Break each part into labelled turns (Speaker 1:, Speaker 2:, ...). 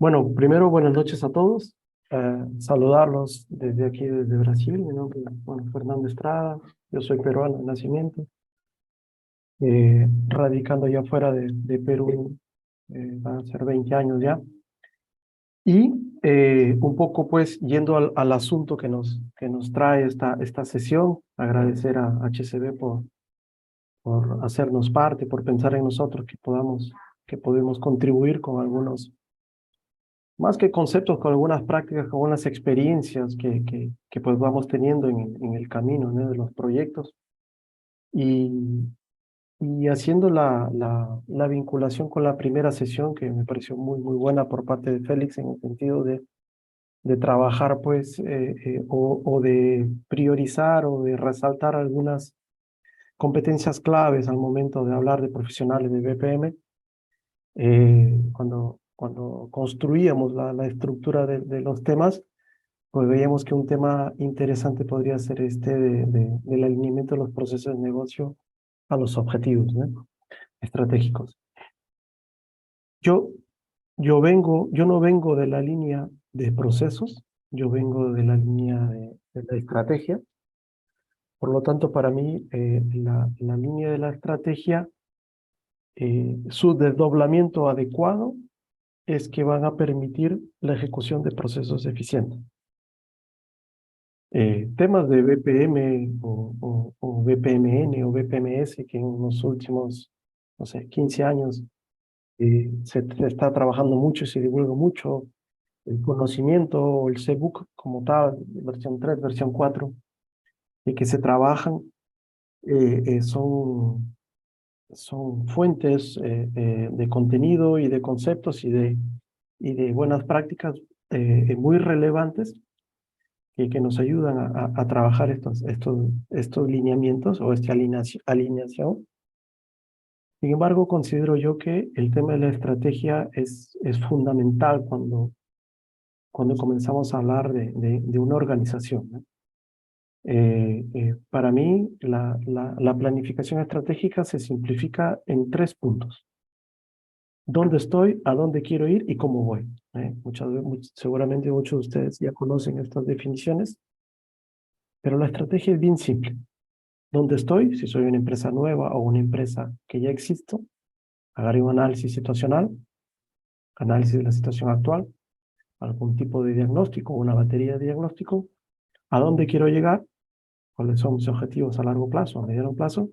Speaker 1: Bueno, primero buenas noches a todos. Saludarlos desde aquí, desde Brasil. Mi nombre es Fernando Estrada. Yo soy peruano de nacimiento, radicando ya fuera de Perú, van a ser 20 años ya. Y un poco pues yendo al asunto que nos trae esta sesión, agradecer a HCB por hacernos parte, por pensar en nosotros que podemos contribuir con algunos más que conceptos, con algunas prácticas, con algunas experiencias que pues vamos teniendo en el camino, ¿no? De los proyectos y, y haciendo la vinculación con la primera sesión que me pareció muy buena por parte de Félix en el sentido de trabajar pues o de priorizar o de resaltar algunas competencias claves al momento de hablar de profesionales de BPM. Cuando construíamos la estructura de los temas, pues veíamos que un tema interesante podría ser este del alineamiento de los procesos de negocio a los objetivos, ¿no? Estratégicos. Yo, yo no vengo de la línea de procesos, yo vengo de la línea de la estrategia. Por lo tanto, para mí, la línea de la estrategia, su desdoblamiento adecuado es que van a permitir la ejecución de procesos eficientes. Temas de BPM o BPMN o BPMS que en los últimos, no sé, 15 años se está trabajando mucho y se divulga mucho el conocimiento, el CBOOK como tal, versión 3 versión 4 y que se trabajan, son fuentes de contenido y de conceptos y de buenas prácticas muy relevantes que nos ayudan a trabajar estos lineamientos o esta alineación. Sin embargo, considero yo que el tema de la estrategia es fundamental cuando comenzamos a hablar de una organización, ¿no? Para mí, la planificación estratégica se simplifica en 3 puntos: dónde estoy, a dónde quiero ir y cómo voy. Seguramente muchos de ustedes ya conocen estas definiciones, pero la estrategia es bien simple. ¿Dónde estoy? Si soy una empresa nueva o una empresa que ya existo, haré un análisis situacional, análisis de la situación actual, algún tipo de diagnóstico, una batería de diagnóstico. ¿A dónde quiero llegar? ¿Cuáles son mis objetivos a largo plazo, a mediano plazo?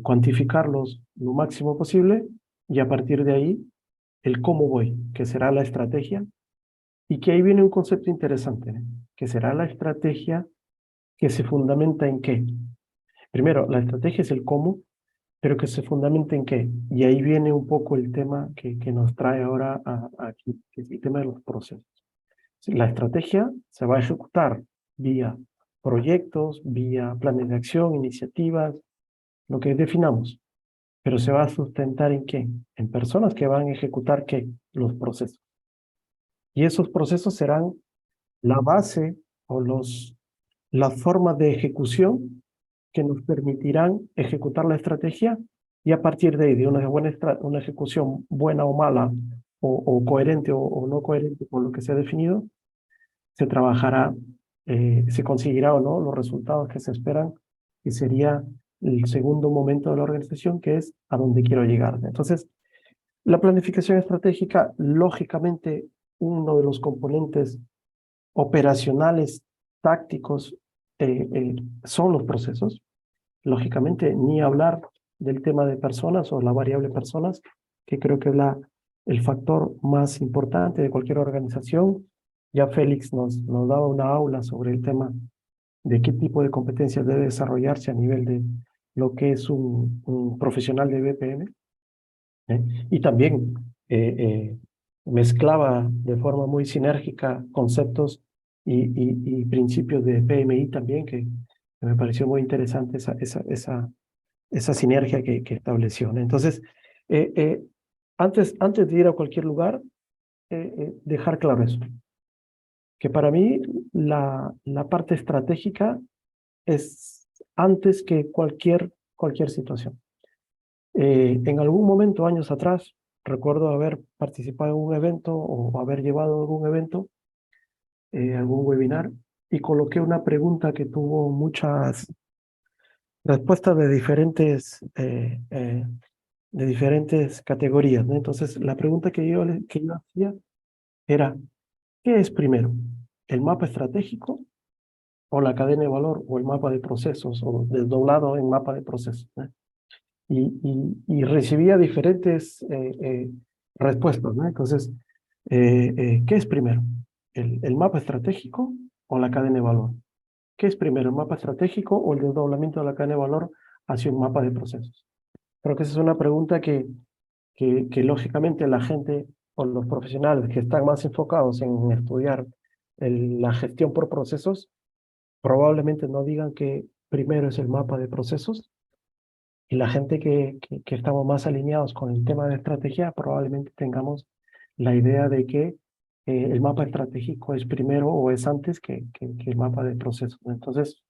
Speaker 1: Cuantificarlos lo máximo posible y a partir de ahí el cómo voy, que será la estrategia. Y que ahí viene un concepto interesante, ¿eh? Que será la estrategia que se fundamenta en qué. Primero, la estrategia es el cómo, pero que se fundamenta en qué. Y ahí viene un poco el tema que nos trae ahora aquí, que es el tema de los procesos. La estrategia se va a ejecutar vía proyectos, vía planes de acción, iniciativas, lo que definamos, pero se va a sustentar en qué, en personas que van a ejecutar qué, los procesos. Y esos procesos serán la base o las formas de ejecución que nos permitirán ejecutar la estrategia y a partir de ahí, de una ejecución buena o mala, o coherente o no coherente con lo que se ha definido, se trabajará, se conseguirá o no los resultados que se esperan, que sería el segundo momento de la organización, que es a dónde quiero llegar. Entonces, la planificación estratégica, lógicamente, uno de los componentes operacionales, tácticos, son los procesos. Lógicamente, ni hablar del tema de personas o la variable personas, que creo que es el factor más importante de cualquier organización. Ya Félix nos daba una aula sobre el tema de qué tipo de competencias debe desarrollarse a nivel de lo que es un profesional de BPM. ¿Eh? Y también mezclaba de forma muy sinérgica conceptos y principios de PMI también, que me pareció muy interesante esa sinergia que estableció, ¿no? Entonces, eh, eh, antes de ir a cualquier lugar, dejar claro eso, que para mí la parte estratégica es antes que cualquier situación. En algún momento, años atrás, recuerdo haber participado en un evento o haber llevado algún evento, algún webinar, y coloqué una pregunta que tuvo muchas respuestas de diferentes categorías, ¿no? Entonces, la pregunta que yo hacía era, ¿qué es primero? ¿El mapa estratégico o la cadena de valor o el mapa de procesos o desdoblado en mapa de procesos, ¿no? Y recibía diferentes respuestas, ¿no? Entonces, ¿qué es primero? ¿El mapa estratégico o la cadena de valor? ¿Qué es primero, el mapa estratégico o el desdoblamiento de la cadena de valor hacia un mapa de procesos? Creo que esa es una pregunta que lógicamente la gente o los profesionales que están más enfocados en estudiar la gestión por procesos probablemente no digan que primero es el mapa de procesos, y la gente que estamos más alineados con el tema de estrategia probablemente tengamos la idea de que el mapa estratégico es primero o es antes que el mapa de procesos. Entonces,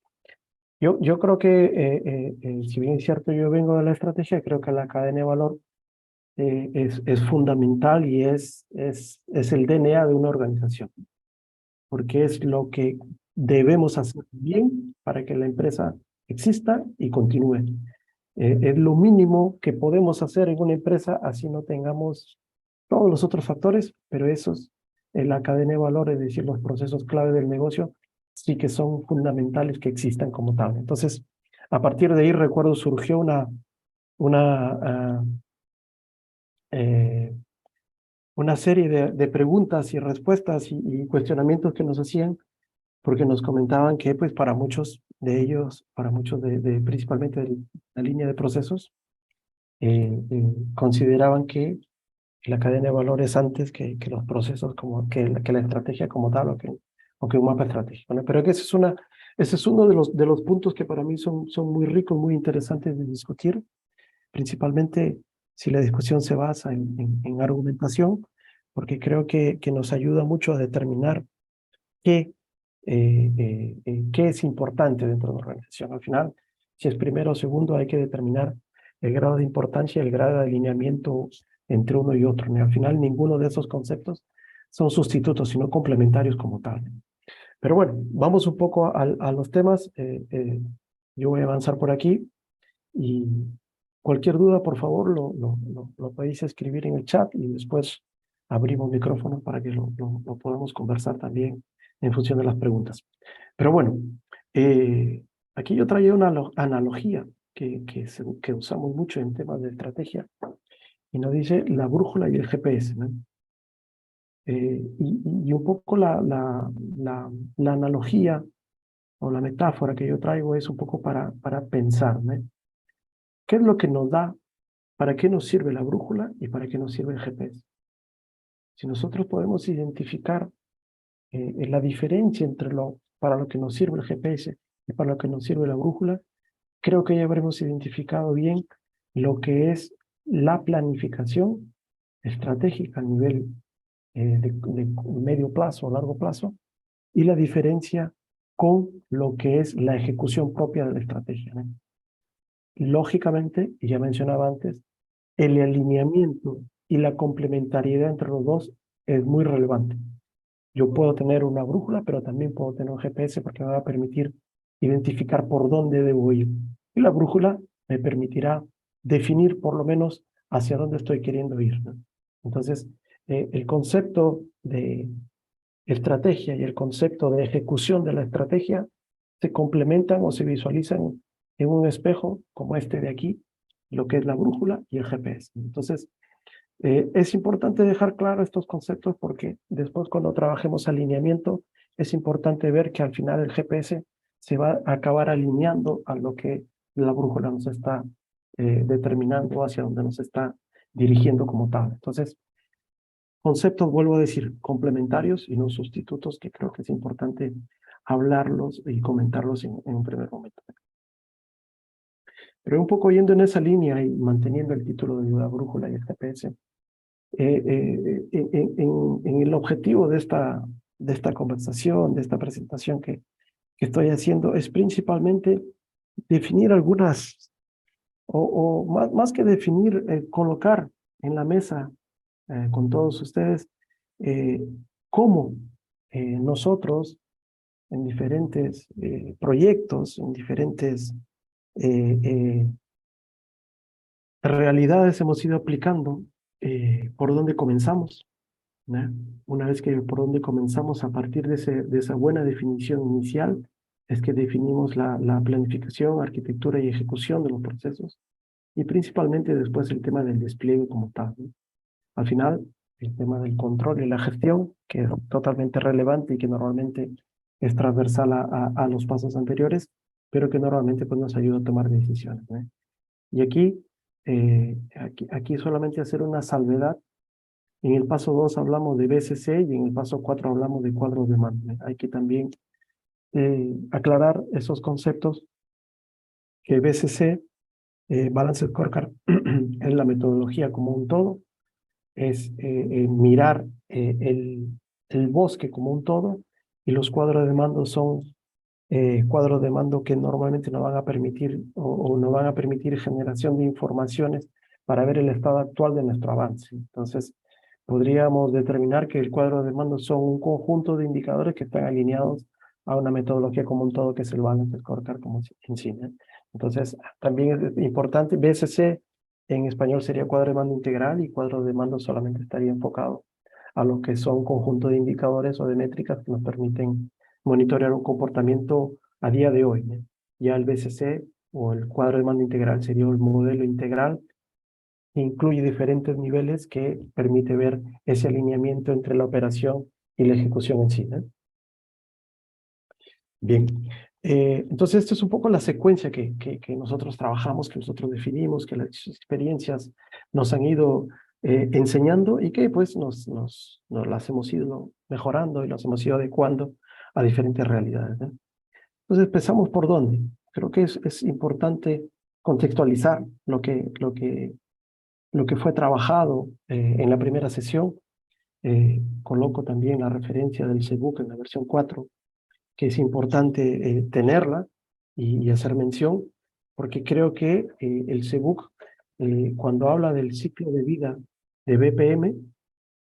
Speaker 1: yo creo que, si bien es cierto, yo vengo de la estrategia, creo que la cadena de valor es fundamental y es el DNA de una organización, porque es lo que debemos hacer bien para que la empresa exista y continúe. Es lo mínimo que podemos hacer en una empresa, así no tengamos todos los otros factores, pero esos en la cadena de valor, es decir, los procesos clave del negocio, sí que son fundamentales que existan como tal. Entonces, a partir de ahí, recuerdo, surgió una, eh, una serie de preguntas y respuestas y cuestionamientos que nos hacían, porque nos comentaban que pues para muchos de ellos, para muchos principalmente de la línea de procesos, consideraban que la cadena de valores antes que los procesos, como que la estrategia como tal o que un mapa estratégico, ¿no? Pero que ese es uno de los puntos que para mí son muy ricos, muy interesantes de discutir, principalmente si la discusión se basa en argumentación, porque creo que nos ayuda mucho a determinar qué, qué es importante dentro de la organización. Al final, si es primero o segundo, hay que determinar el grado de importancia y el grado de alineamiento entre uno y otro, ¿no? Al final, ninguno de esos conceptos son sustitutos, sino complementarios como tal. Pero bueno, vamos un poco a los temas. Yo voy a avanzar por aquí y cualquier duda, por favor, lo podéis escribir en el chat y después abrimos micrófono para que lo podamos conversar también en función de las preguntas. Pero bueno, aquí yo traía una analogía que usamos mucho en temas de estrategia y nos dice la brújula y el GPS, ¿no? Y un poco la analogía o la metáfora que yo traigo es un poco para pensar, ¿no? ¿Qué es lo que nos da? ¿Para qué nos sirve la brújula y para qué nos sirve el GPS? Si nosotros podemos identificar la diferencia entre para lo que nos sirve el GPS y para lo que nos sirve la brújula, creo que ya habremos identificado bien lo que es la planificación estratégica a nivel de medio plazo o largo plazo y la diferencia con lo que es la ejecución propia de la estrategia, ¿no? Lógicamente, y ya mencionaba antes, el alineamiento y la complementariedad entre los dos es muy relevante. Yo puedo tener una brújula, pero también puedo tener un GPS porque me va a permitir identificar por dónde debo ir. Y la brújula me permitirá definir por lo menos hacia dónde estoy queriendo ir, ¿no? Entonces, el concepto de estrategia y el concepto de ejecución de la estrategia se complementan o se visualizan en un espejo como este de aquí, lo que es la brújula y el GPS. Entonces, es importante dejar claro estos conceptos porque después cuando trabajemos alineamiento, es importante ver que al final el GPS se va a acabar alineando a lo que la brújula nos está determinando, hacia donde nos está dirigiendo como tal. Entonces, conceptos, vuelvo a decir, complementarios y no sustitutos, que creo que es importante hablarlos y comentarlos en un primer momento. Pero un poco yendo en esa línea y manteniendo el título de la brújula y el GPS, en el objetivo de esta conversación, de esta presentación que estoy haciendo, es principalmente definir algunas, o más que definir, colocar en la mesa con todos ustedes cómo nosotros en diferentes proyectos, en diferentes realidades hemos ido aplicando por dónde comenzamos, ¿no? Una vez que por dónde comenzamos, a partir de esa buena definición inicial, es que definimos la planificación, arquitectura y ejecución de los procesos, y principalmente después el tema del despliegue como tal, ¿no? Al final, el tema del control y la gestión, que es totalmente relevante y que normalmente es transversal a los pasos anteriores, pero que normalmente pues, nos ayuda a tomar decisiones, ¿no? Y aquí solamente hacer una salvedad. En el paso 2 hablamos de BCC y en el paso 4 hablamos de cuadros de mando. Hay que también aclarar esos conceptos, que BCC, Balance Scorecard, es la metodología como un todo, es mirar el bosque como un todo, y los cuadros de mando son cuadros de mando que normalmente nos van a permitir o nos van a permitir generación de informaciones para ver el estado actual de nuestro avance. Entonces, podríamos determinar que el cuadro de mando son un conjunto de indicadores que están alineados a una metodología como un todo, que es el Balance Scorecard como en sí, ¿no? Entonces, también es importante, BSC en español sería cuadro de mando integral, y cuadro de mando solamente estaría enfocado a lo que son conjunto de indicadores o de métricas que nos permiten monitorear un comportamiento a día de hoy, ¿no? Ya el BCC o el cuadro de mando integral sería el modelo integral, que incluye diferentes niveles que permite ver ese alineamiento entre la operación y la ejecución en sí, ¿no? Bien, entonces esta es un poco la secuencia que nosotros trabajamos, que nosotros definimos, que las experiencias nos han ido enseñando, y que pues nos las hemos ido mejorando y las hemos ido adecuando a diferentes realidades, ¿no? Entonces empezamos por dónde. Creo que es importante contextualizar lo que fue trabajado en la primera sesión. Coloco también la referencia del CBUC en la versión 4, que es importante tenerla y hacer mención, porque creo que el CBUC, cuando habla del ciclo de vida de BPM,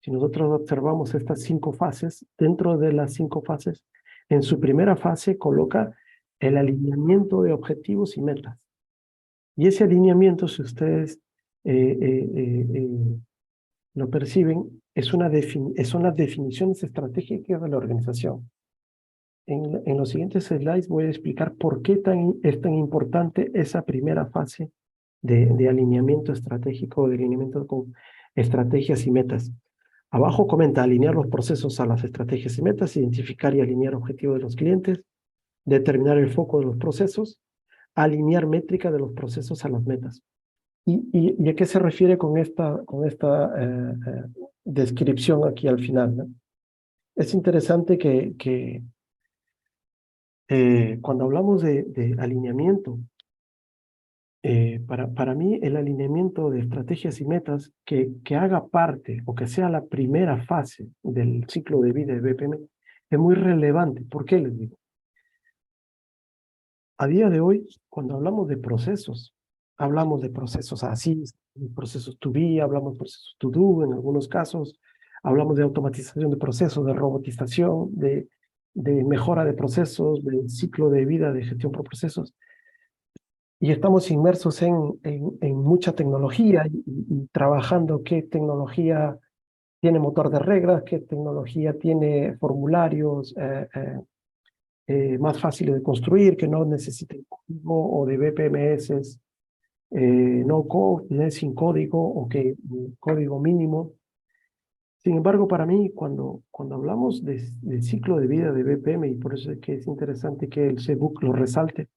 Speaker 1: si nosotros observamos estas 5 fases, dentro de las 5 fases, en su primera fase coloca el alineamiento de objetivos y metas. Y ese alineamiento, si ustedes lo perciben, son las definiciones estratégicas de la organización. En los siguientes slides voy a explicar por qué es tan importante esa primera fase de alineamiento estratégico, de alineamiento con estrategias y metas. Abajo comenta alinear los procesos a las estrategias y metas, identificar y alinear objetivos de los clientes, determinar el foco de los procesos, alinear métrica de los procesos a las metas. ¿Y a qué se refiere con esta descripción aquí al final, ¿no? Es interesante que cuando hablamos de alineamiento, para mí el alineamiento de estrategias y metas que haga parte o que sea la primera fase del ciclo de vida de BPM es muy relevante. ¿Por qué les digo? A día de hoy, cuando hablamos de procesos así, procesos to be, hablamos de procesos to do en algunos casos, hablamos de automatización de procesos, de robotización, de mejora de procesos, del ciclo de vida de gestión por procesos. Y estamos inmersos en mucha tecnología y trabajando qué tecnología tiene motor de reglas, qué tecnología tiene formularios más fáciles de construir, que no necesiten código, o de BPMS no code, sin código, o que código mínimo. Sin embargo, para mí, cuando hablamos del ciclo de vida de BPM, y por eso es que es interesante que el CBUC lo resalte,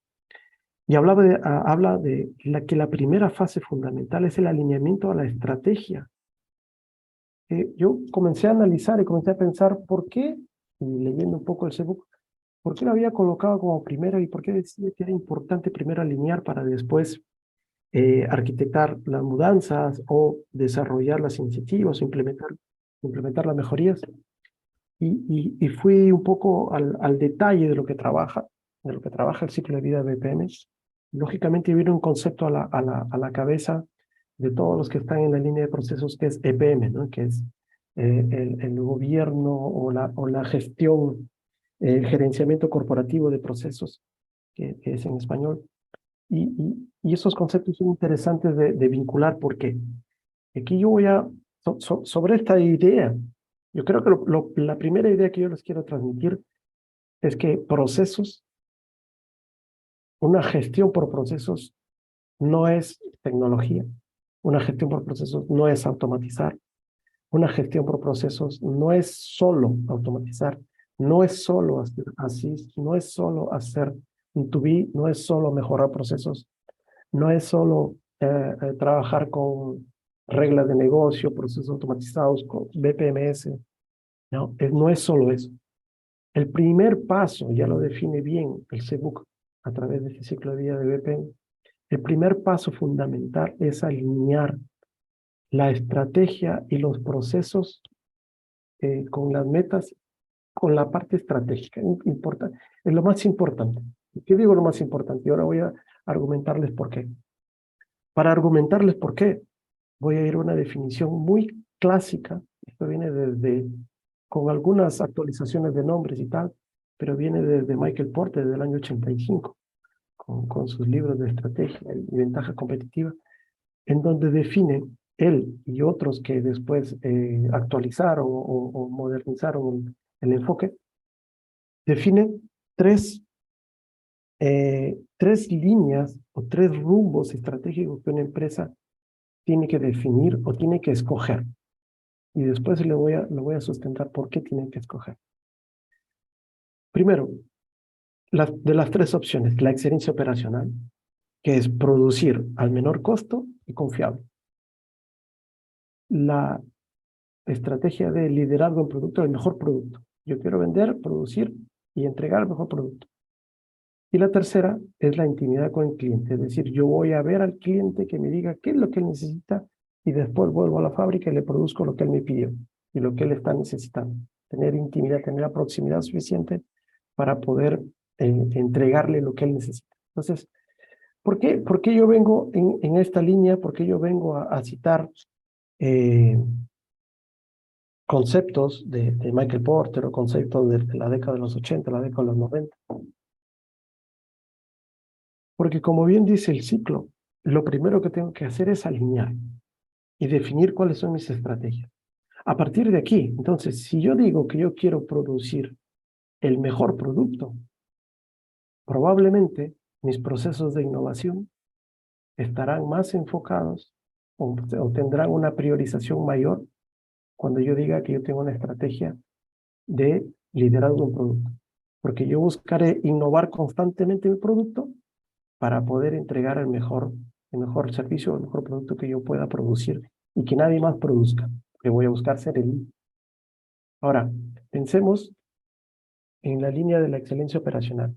Speaker 1: y habla de que la primera fase fundamental es el alineamiento a la estrategia. Yo comencé a analizar y comencé a pensar por qué, y leyendo un poco el CBUC, por qué lo había colocado como primero, y por qué decía que era importante primero alinear para después arquitectar las mudanzas o desarrollar las iniciativas, implementar las mejorías. Y fui un poco al detalle de lo que trabaja el ciclo de vida de BPM. Lógicamente viene un concepto a la cabeza de todos los que están en la línea de procesos, que es EPM, ¿no? Que es el gobierno o la gestión, el gerenciamiento corporativo de procesos, que es en español. Y esos conceptos son interesantes de vincular porque aquí yo voy a, sobre esta idea, yo creo que la primera idea que yo les quiero transmitir es que procesos, una gestión por procesos no es tecnología, una gestión por procesos no es automatizar, una gestión por procesos no es solo automatizar, no es solo hacer así, no es solo hacer un to be, no es solo mejorar procesos, no es solo trabajar con reglas de negocio, procesos automatizados, con BPMS, no es solo eso. El primer paso, ya lo define bien el CBOK a través de ese ciclo de vida de BPM, el primer paso fundamental es alinear la estrategia y los procesos con las metas, con la parte estratégica. Es lo más importante. ¿Qué digo lo más importante? Y ahora voy a argumentarles por qué. Para argumentarles por qué, voy a ir a una definición muy clásica. Esto viene con algunas actualizaciones de nombres y tal, pero viene desde Michael Porter, del año 85, con sus libros de estrategia y ventaja competitiva, en donde define él y otros que después actualizaron o modernizaron el enfoque, definen tres líneas o tres rumbos estratégicos que una empresa tiene que definir o tiene que escoger. Y después lo voy a sustentar por qué tienen que escoger. Primero, de las tres opciones, la excelencia operacional, que es producir al menor costo y confiable. La estrategia de liderazgo en producto, el mejor producto. Yo quiero vender, producir y entregar el mejor producto. Y la tercera es la intimidad con el cliente, es decir, yo voy a ver al cliente que me diga qué es lo que él necesita y después vuelvo a la fábrica y le produzco lo que él me pidió y lo que él está necesitando. Tener intimidad, tener la proximidad suficiente para poder entregarle lo que él necesita. Entonces, ¿por qué yo vengo en esta línea? ¿Por qué yo vengo a citar conceptos de Michael Porter o conceptos de la década de los 80, la década de los 90? Porque como bien dice el ciclo, lo primero que tengo que hacer es alinear y definir cuáles son mis estrategias. A partir de aquí, entonces, si yo digo que yo quiero producir el mejor producto, probablemente mis procesos de innovación estarán más enfocados o tendrán una priorización mayor cuando yo diga que yo tengo una estrategia de liderazgo en producto. Porque yo buscaré innovar constantemente mi producto para poder entregar el mejor servicio, el mejor producto que yo pueda producir y que nadie más produzca. Que voy a buscar ser el. Ahora, pensemos en la línea de la excelencia operacional.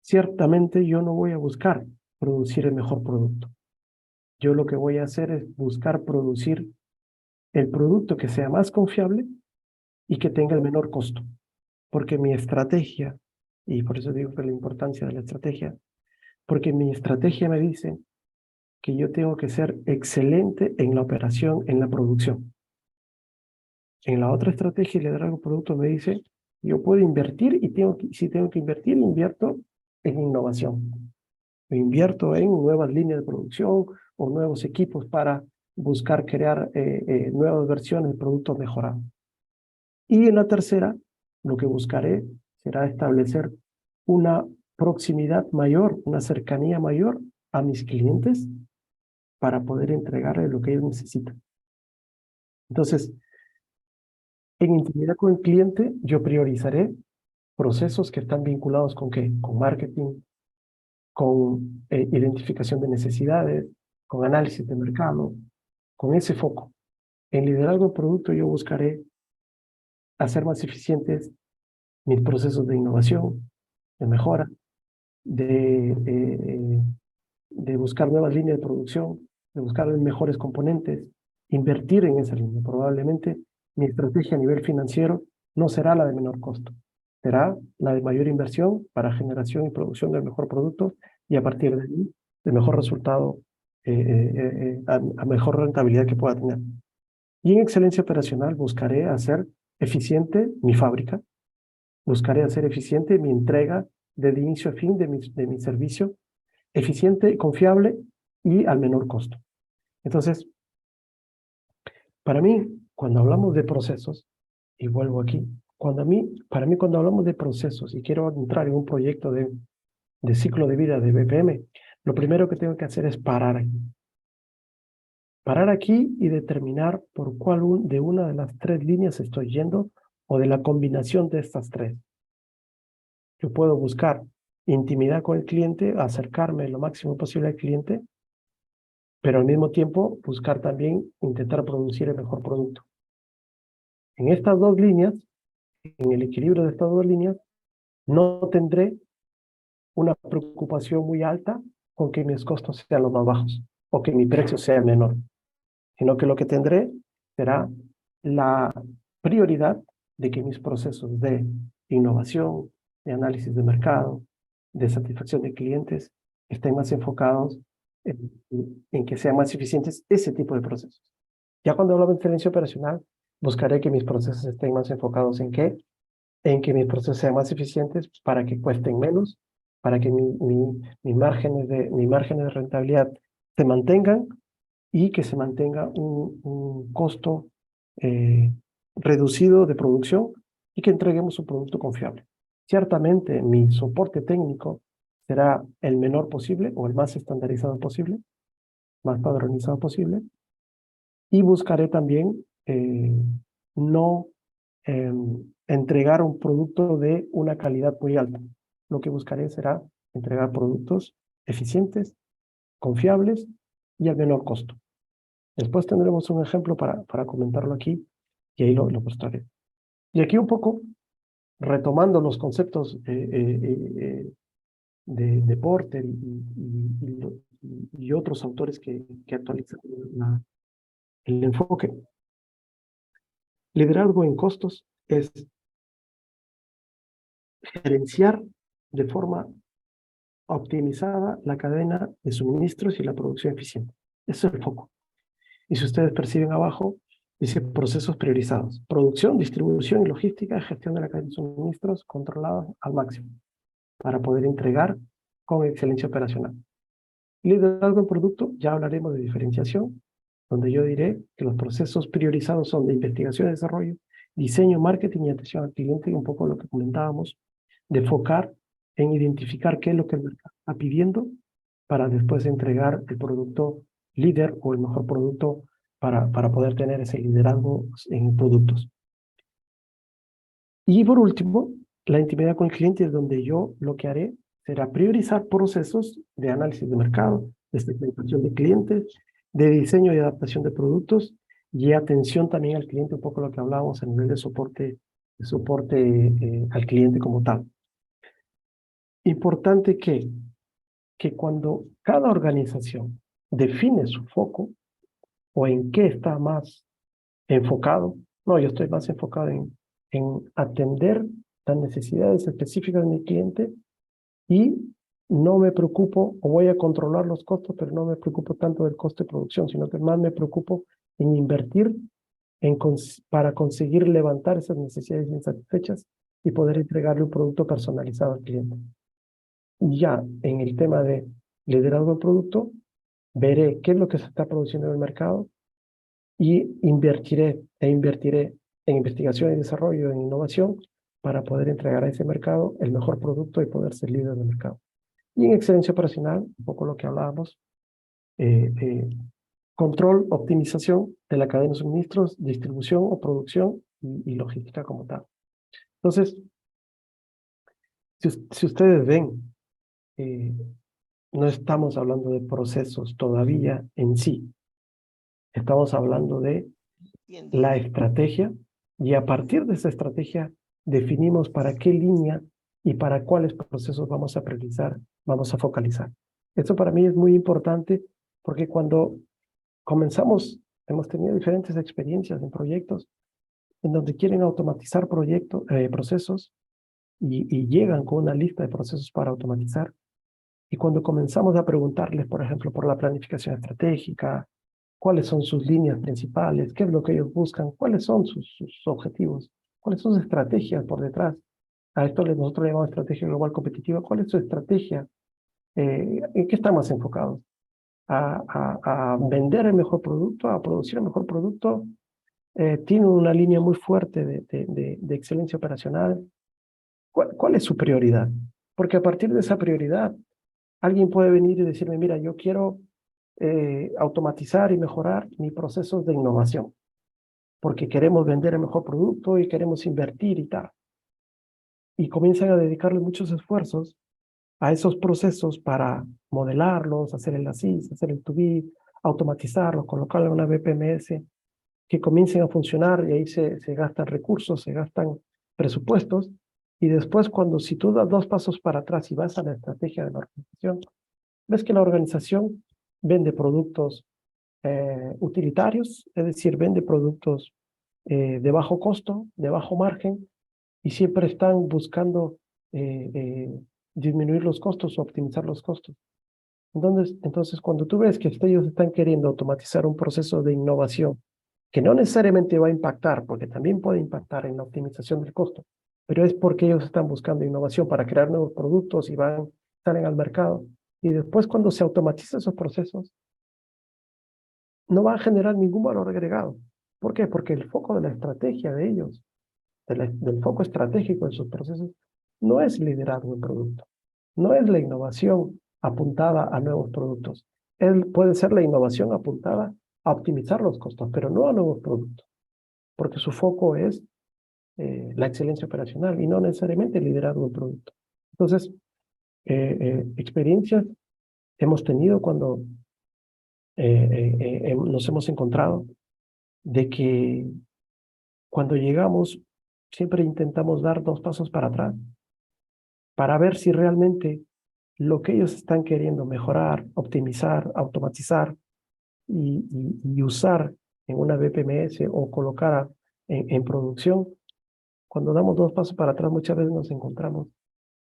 Speaker 1: Ciertamente yo no voy a buscar producir el mejor producto. Yo lo que voy a hacer es buscar producir el producto que sea más confiable y que tenga el menor costo. Porque mi estrategia, y por eso digo que la importancia de la estrategia, porque mi estrategia me dice que yo tengo que ser excelente en la operación, en la producción. En la otra estrategia, liderazgo producto, me dice, yo puedo invertir y si tengo que invertir, invierto en innovación. Invierto en nuevas líneas de producción o nuevos equipos para buscar crear nuevas versiones de productos mejorados. Y en la tercera, lo que buscaré será establecer una proximidad mayor, una cercanía mayor a mis clientes para poder entregarles lo que ellos necesitan. Entonces, en intimidad con el cliente, yo priorizaré procesos que están vinculados con ¿qué? Con marketing, con identificación de necesidades, con análisis de mercado, con ese foco. En liderazgo de producto yo buscaré hacer más eficientes mis procesos de innovación, de mejora, de buscar nuevas líneas de producción, de buscar mejores componentes, invertir en esa línea. Probablemente mi estrategia a nivel financiero no será la de menor costo, será la de mayor inversión para generación y producción del mejor producto y a partir de ahí, el mejor resultado a mejor rentabilidad que pueda tener. Y en excelencia operacional buscaré hacer eficiente mi fábrica, buscaré hacer eficiente mi entrega de inicio a fin de mi servicio, eficiente, confiable y al menor costo. Entonces, para mí, cuando hablamos de procesos, y vuelvo aquí, para mí cuando hablamos de procesos y quiero entrar en un proyecto de ciclo de vida de BPM, lo primero que tengo que hacer es parar aquí. Parar aquí y determinar por cuál de una de las tres líneas estoy yendo o de la combinación de estas tres. Yo puedo buscar intimidad con el cliente, acercarme lo máximo posible al cliente, pero al mismo tiempo buscar también intentar producir el mejor producto. En estas dos líneas, en el equilibrio de estas dos líneas, no tendré una preocupación muy alta con que mis costos sean los más bajos o que mi precio sea menor, sino que lo que tendré será la prioridad de que mis procesos de innovación, de análisis de mercado, de satisfacción de clientes, estén más enfocados en que sean más eficientes ese tipo de procesos. Ya cuando hablo de excelencia operacional, buscaré que mis procesos estén más enfocados en qué, en que mis procesos sean más eficientes para que cuesten menos, para que mis márgenes de rentabilidad se mantengan y que se mantenga un costo eh, reducido de producción y que entreguemos un producto confiable. Ciertamente mi soporte técnico será el menor posible o el más estandarizado posible, más padronizado posible, y buscaré también no entregar un producto de una calidad muy alta. Lo que buscaré será entregar productos eficientes, confiables y al menor costo. Después tendremos un ejemplo para comentarlo aquí y ahí lo mostraré. Y aquí un poco, retomando los conceptos de Porter y otros autores que actualizan el enfoque. Liderazgo en costos es gerenciar de forma optimizada la cadena de suministros y la producción eficiente. Ese es el foco. Y si ustedes perciben abajo, dice procesos priorizados. Producción, distribución y logística, gestión de la cadena de suministros controlados al máximo para poder entregar con excelencia operacional. Liderazgo en producto, ya hablaremos de diferenciación, donde yo diré que los procesos priorizados son de investigación y desarrollo, diseño, marketing y atención al cliente, y un poco lo que comentábamos, de enfocar en identificar qué es lo que el mercado está pidiendo para después entregar el producto líder o el mejor producto para poder tener ese liderazgo en productos. Y por último, la intimidad con el cliente es donde yo lo que haré será priorizar procesos de análisis de mercado, de segmentación de clientes, de diseño y adaptación de productos y atención también al cliente, un poco lo que hablábamos a nivel de soporte al cliente como tal. Importante que cuando cada organización define su foco o en qué está más enfocado, no, yo estoy más enfocado en atender las necesidades específicas de mi cliente y no me preocupo o voy a controlar los costos, pero no me preocupo tanto del costo de producción, sino que más me preocupo en invertir para conseguir levantar esas necesidades insatisfechas y poder entregarle un producto personalizado al cliente. Ya en el tema de liderazgo del producto, veré qué es lo que se está produciendo en el mercado y invertiré en investigación y desarrollo, en innovación, para poder entregar a ese mercado el mejor producto y poder ser líder del mercado. Y en excelencia operacional, un poco lo que hablábamos, eh, eh, control, optimización de la cadena de suministros, distribución o producción y logística como tal. Entonces, si ustedes ven, no estamos hablando de procesos todavía en sí, estamos hablando de la estrategia y a partir de esa estrategia definimos para qué línea y para cuáles procesos vamos a priorizar, vamos a focalizar. Esto para mí es muy importante porque cuando comenzamos, hemos tenido diferentes experiencias en proyectos en donde quieren automatizar procesos y llegan con una lista de procesos para automatizar Y cuando comenzamos a preguntarles, por ejemplo, por la planificación estratégica, cuáles son sus líneas principales, qué es lo que ellos buscan, cuáles son sus objetivos, cuáles son sus estrategias por detrás. A esto nosotros le llamamos estrategia global competitiva. ¿Cuál es su estrategia? ¿En qué estamos enfocados? ¿A vender el mejor producto, a producir el mejor producto? ¿Tiene una línea muy fuerte de excelencia operacional? ¿Cuál es su prioridad? Porque a partir de esa prioridad, alguien puede venir y decirme, mira, yo quiero automatizar y mejorar mis procesos de innovación, porque queremos vender el mejor producto y queremos invertir y tal. Y comienzan a dedicarle muchos esfuerzos a esos procesos para modelarlos, hacer el ASIS, hacer el to-be, automatizarlos, colocarlo en una BPMS, que comiencen a funcionar y ahí se gastan recursos, se gastan presupuestos. Y después, si tú das 2 pasos para atrás y vas a la estrategia de la organización, ves que la organización vende productos utilitarios, es decir, vende productos de bajo costo, de bajo margen, y siempre están buscando disminuir los costos o optimizar los costos. Entonces, cuando tú ves que ellos están queriendo automatizar un proceso de innovación que no necesariamente va a impactar, porque también puede impactar en la optimización del costo, pero es porque ellos están buscando innovación para crear nuevos productos y salen al mercado. Y después, cuando se automatizan esos procesos, no va a generar ningún valor agregado. ¿Por qué? Porque el foco de la estrategia de ellos, del foco estratégico de sus procesos, no es liderazgo en producto, no es la innovación apuntada a nuevos productos. Puede ser la innovación apuntada a optimizar los costos, pero no a nuevos productos, porque su foco es la excelencia operacional y no necesariamente el liderazgo en producto. Entonces, experiencias hemos tenido cuando nos hemos encontrado de que cuando llegamos siempre intentamos dar 2 pasos para atrás para ver si realmente lo que ellos están queriendo mejorar, optimizar, automatizar y usar en una BPMS o colocar en producción, cuando damos 2 pasos para atrás muchas veces nos encontramos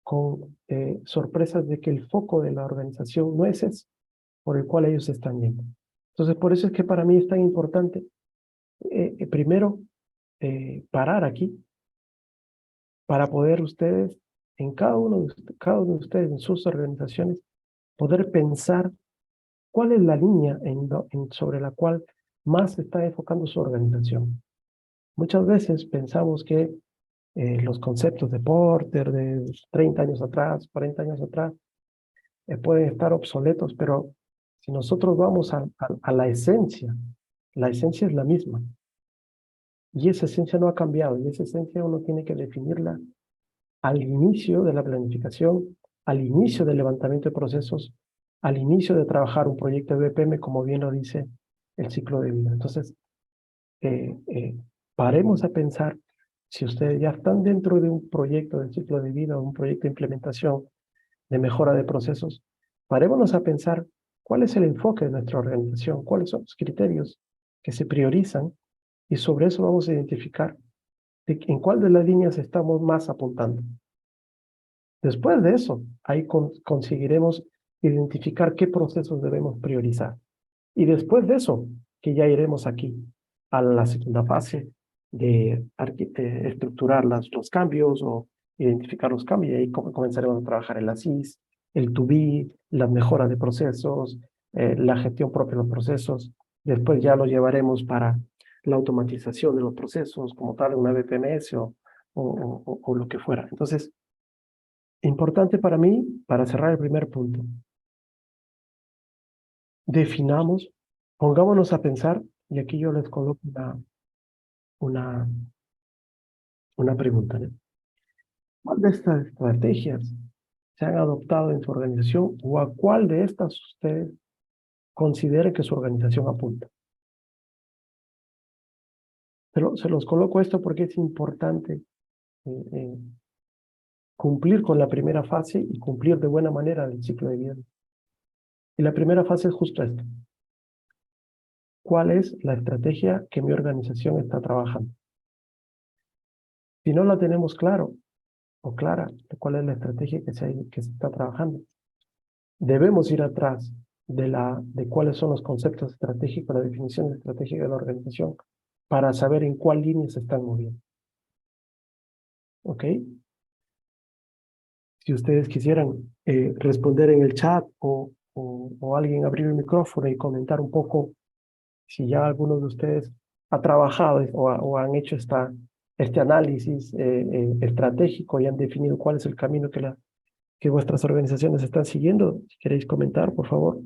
Speaker 1: con sorpresas de que el foco de la organización no es ese por el cual ellos están yendo. Entonces, por eso es que para mí es tan importante, primero, parar aquí para poder ustedes, en cada uno de ustedes, en sus organizaciones, poder pensar cuál es la línea sobre la cual más se está enfocando su organización. Muchas veces pensamos que los conceptos de Porter de 30 años atrás, 40 años atrás, pueden estar obsoletos, pero si nosotros vamos a la esencia es la misma. Y esa esencia no ha cambiado, y esa esencia uno tiene que definirla al inicio de la planificación, al inicio del levantamiento de procesos, al inicio de trabajar un proyecto de BPM, como bien lo dice el ciclo de vida. Entonces, eh, eh, paremos a pensar, si ustedes ya están dentro de un proyecto de ciclo de vida o un proyecto de implementación de mejora de procesos, parémonos a pensar cuál es el enfoque de nuestra organización, cuáles son los criterios que se priorizan y sobre eso vamos a identificar en cuál de las líneas estamos más apuntando. Después de eso, ahí conseguiremos identificar qué procesos debemos priorizar. Y después de eso, que ya iremos aquí a la segunda fase de estructurar los cambios o identificar los cambios. Y ahí comenzaremos a trabajar el ASIS, el to-be, la mejora de procesos, la gestión propia de los procesos. Después ya lo llevaremos para la automatización de los procesos, como tal, una BPMS o lo que fuera. Entonces, importante para mí, para cerrar el primer punto, definamos, pongámonos a pensar, y aquí yo les coloco una, una pregunta, ¿no? ¿Cuál de estas estrategias se han adoptado en su organización o a cuál de estas ustedes consideren que su organización apunta? Se los coloco esto porque es importante eh, cumplir con la primera fase y cumplir de buena manera el ciclo de vida. Y la primera fase es justo esto. ¿Cuál es la estrategia que mi organización está trabajando? Si no la tenemos claro o clara de cuál es la estrategia que se está trabajando, debemos ir atrás de cuáles son los conceptos estratégicos, la definición de estrategia de la organización, para saber en cuál línea se están moviendo. ¿Ok? Si ustedes quisieran responder en el chat o alguien abrir el micrófono y comentar un poco si ya alguno de ustedes ha trabajado o han hecho este análisis estratégico y han definido cuál es el camino que vuestras organizaciones están siguiendo. Si queréis comentar, por favor,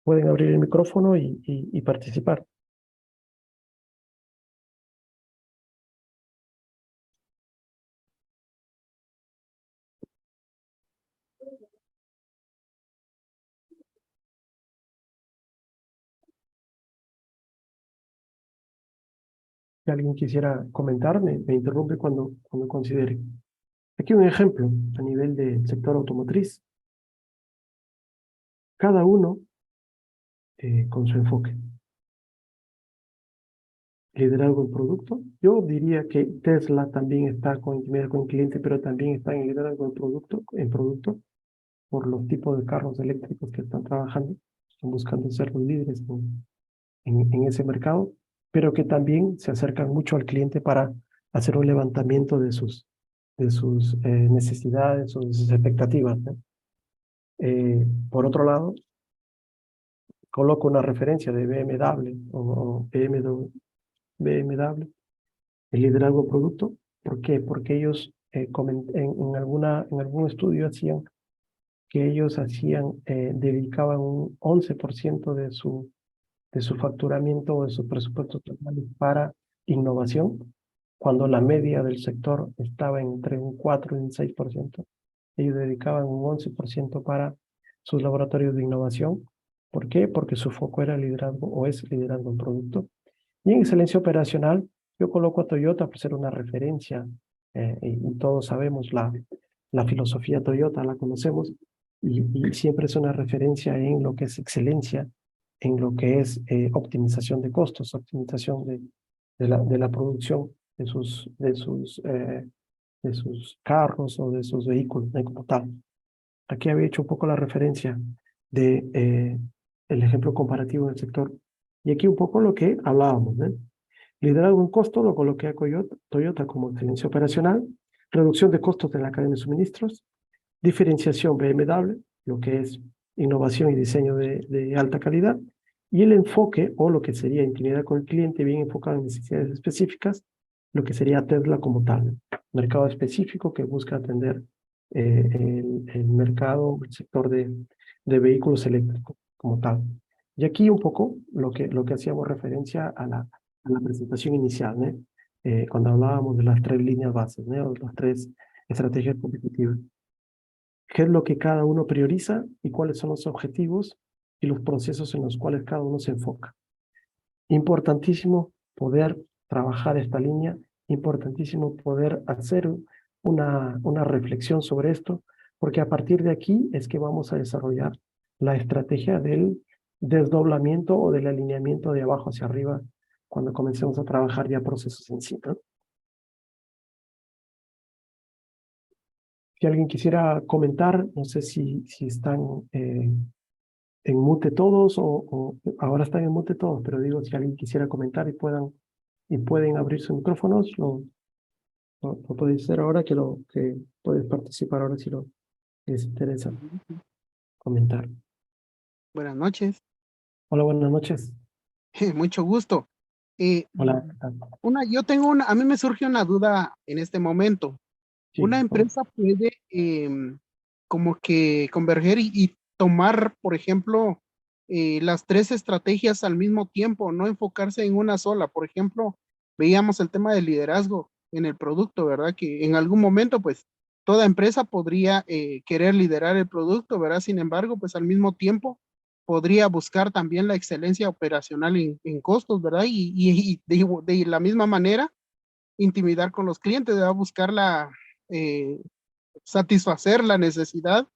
Speaker 1: pueden abrir el micrófono y participar. Si alguien quisiera comentar, me interrumpe cuando considere. Aquí un ejemplo a nivel del sector automotriz. Cada uno con su enfoque. Liderazgo en producto. Yo diría que Tesla también está con intimidad con el cliente, pero también está en liderazgo en producto, por los tipos de carros eléctricos que están trabajando, están buscando ser los líderes en ese mercado, pero que también se acercan mucho al cliente para hacer un levantamiento de sus necesidades o de sus expectativas, ¿no? Por otro lado, coloco una referencia de BMW o BMW, el liderazgo producto. ¿Por qué? Porque ellos en algún estudio dedicaban un 11% de su facturamiento o de sus presupuestos totales para innovación, cuando la media del sector estaba entre un 4 y un 6%. Ellos dedicaban un 11% para sus laboratorios de innovación. ¿Por qué? Porque su foco era liderazgo o es liderazgo en producto. Y en excelencia operacional, yo coloco a Toyota por ser una referencia, y todos sabemos la filosofía Toyota, la conocemos, y siempre es una referencia en lo que es excelencia, en lo que es optimización de costos, optimización de la producción de sus carros o de sus vehículos, como tal. Aquí había hecho un poco la referencia de el ejemplo comparativo del sector. Y aquí un poco lo que hablábamos, ¿no? Liderazgo en costo lo coloqué a Toyota como excelencia operacional, reducción de costos de la cadena de suministros, diferenciación BMW, lo que es innovación y diseño de alta calidad, y el enfoque o lo que sería intimidad con el cliente bien enfocado en necesidades específicas, lo que sería Tesla como tal, mercado específico que busca atender el mercado, el sector de vehículos eléctricos como tal. Y aquí un poco lo que hacíamos referencia a la presentación inicial, ¿no? Cuando hablábamos de las tres líneas bases, ¿no? O las tres estrategias competitivas. ¿Qué es lo que cada uno prioriza y cuáles son los objetivos y los procesos en los cuales cada uno se enfoca? Importantísimo poder trabajar esta línea, importantísimo poder hacer una reflexión sobre esto, porque a partir de aquí es que vamos a desarrollar la estrategia del desdoblamiento o del alineamiento de abajo hacia arriba cuando comencemos a trabajar ya procesos en sí, ¿no? Si alguien quisiera comentar, no sé si están en mute todos o ahora están en mute todos, pero digo, si alguien quisiera comentar y pueden abrir sus micrófonos, lo podéis hacer ahora que puedes participar ahora si les interesa comentar.
Speaker 2: Buenas noches,
Speaker 1: Hola, buenas noches.
Speaker 2: mucho gusto. Eh,
Speaker 1: Hola, ¿qué tal?
Speaker 2: a mí me surge una duda en este momento.
Speaker 1: Sí,
Speaker 2: Una
Speaker 1: por favor.
Speaker 2: empresa puede como que converger y tomar, por ejemplo, las tres estrategias al mismo tiempo, no enfocarse en una sola. Por ejemplo, veíamos el tema del liderazgo en el producto, ¿verdad? Que en algún momento, pues, toda empresa podría querer liderar el producto, ¿verdad? Sin embargo, pues al mismo tiempo podría buscar también la excelencia operacional en costos, ¿verdad? Y de la misma manera, intimidar con los clientes, ¿verdad? Buscar eh, satisfacer la necesidad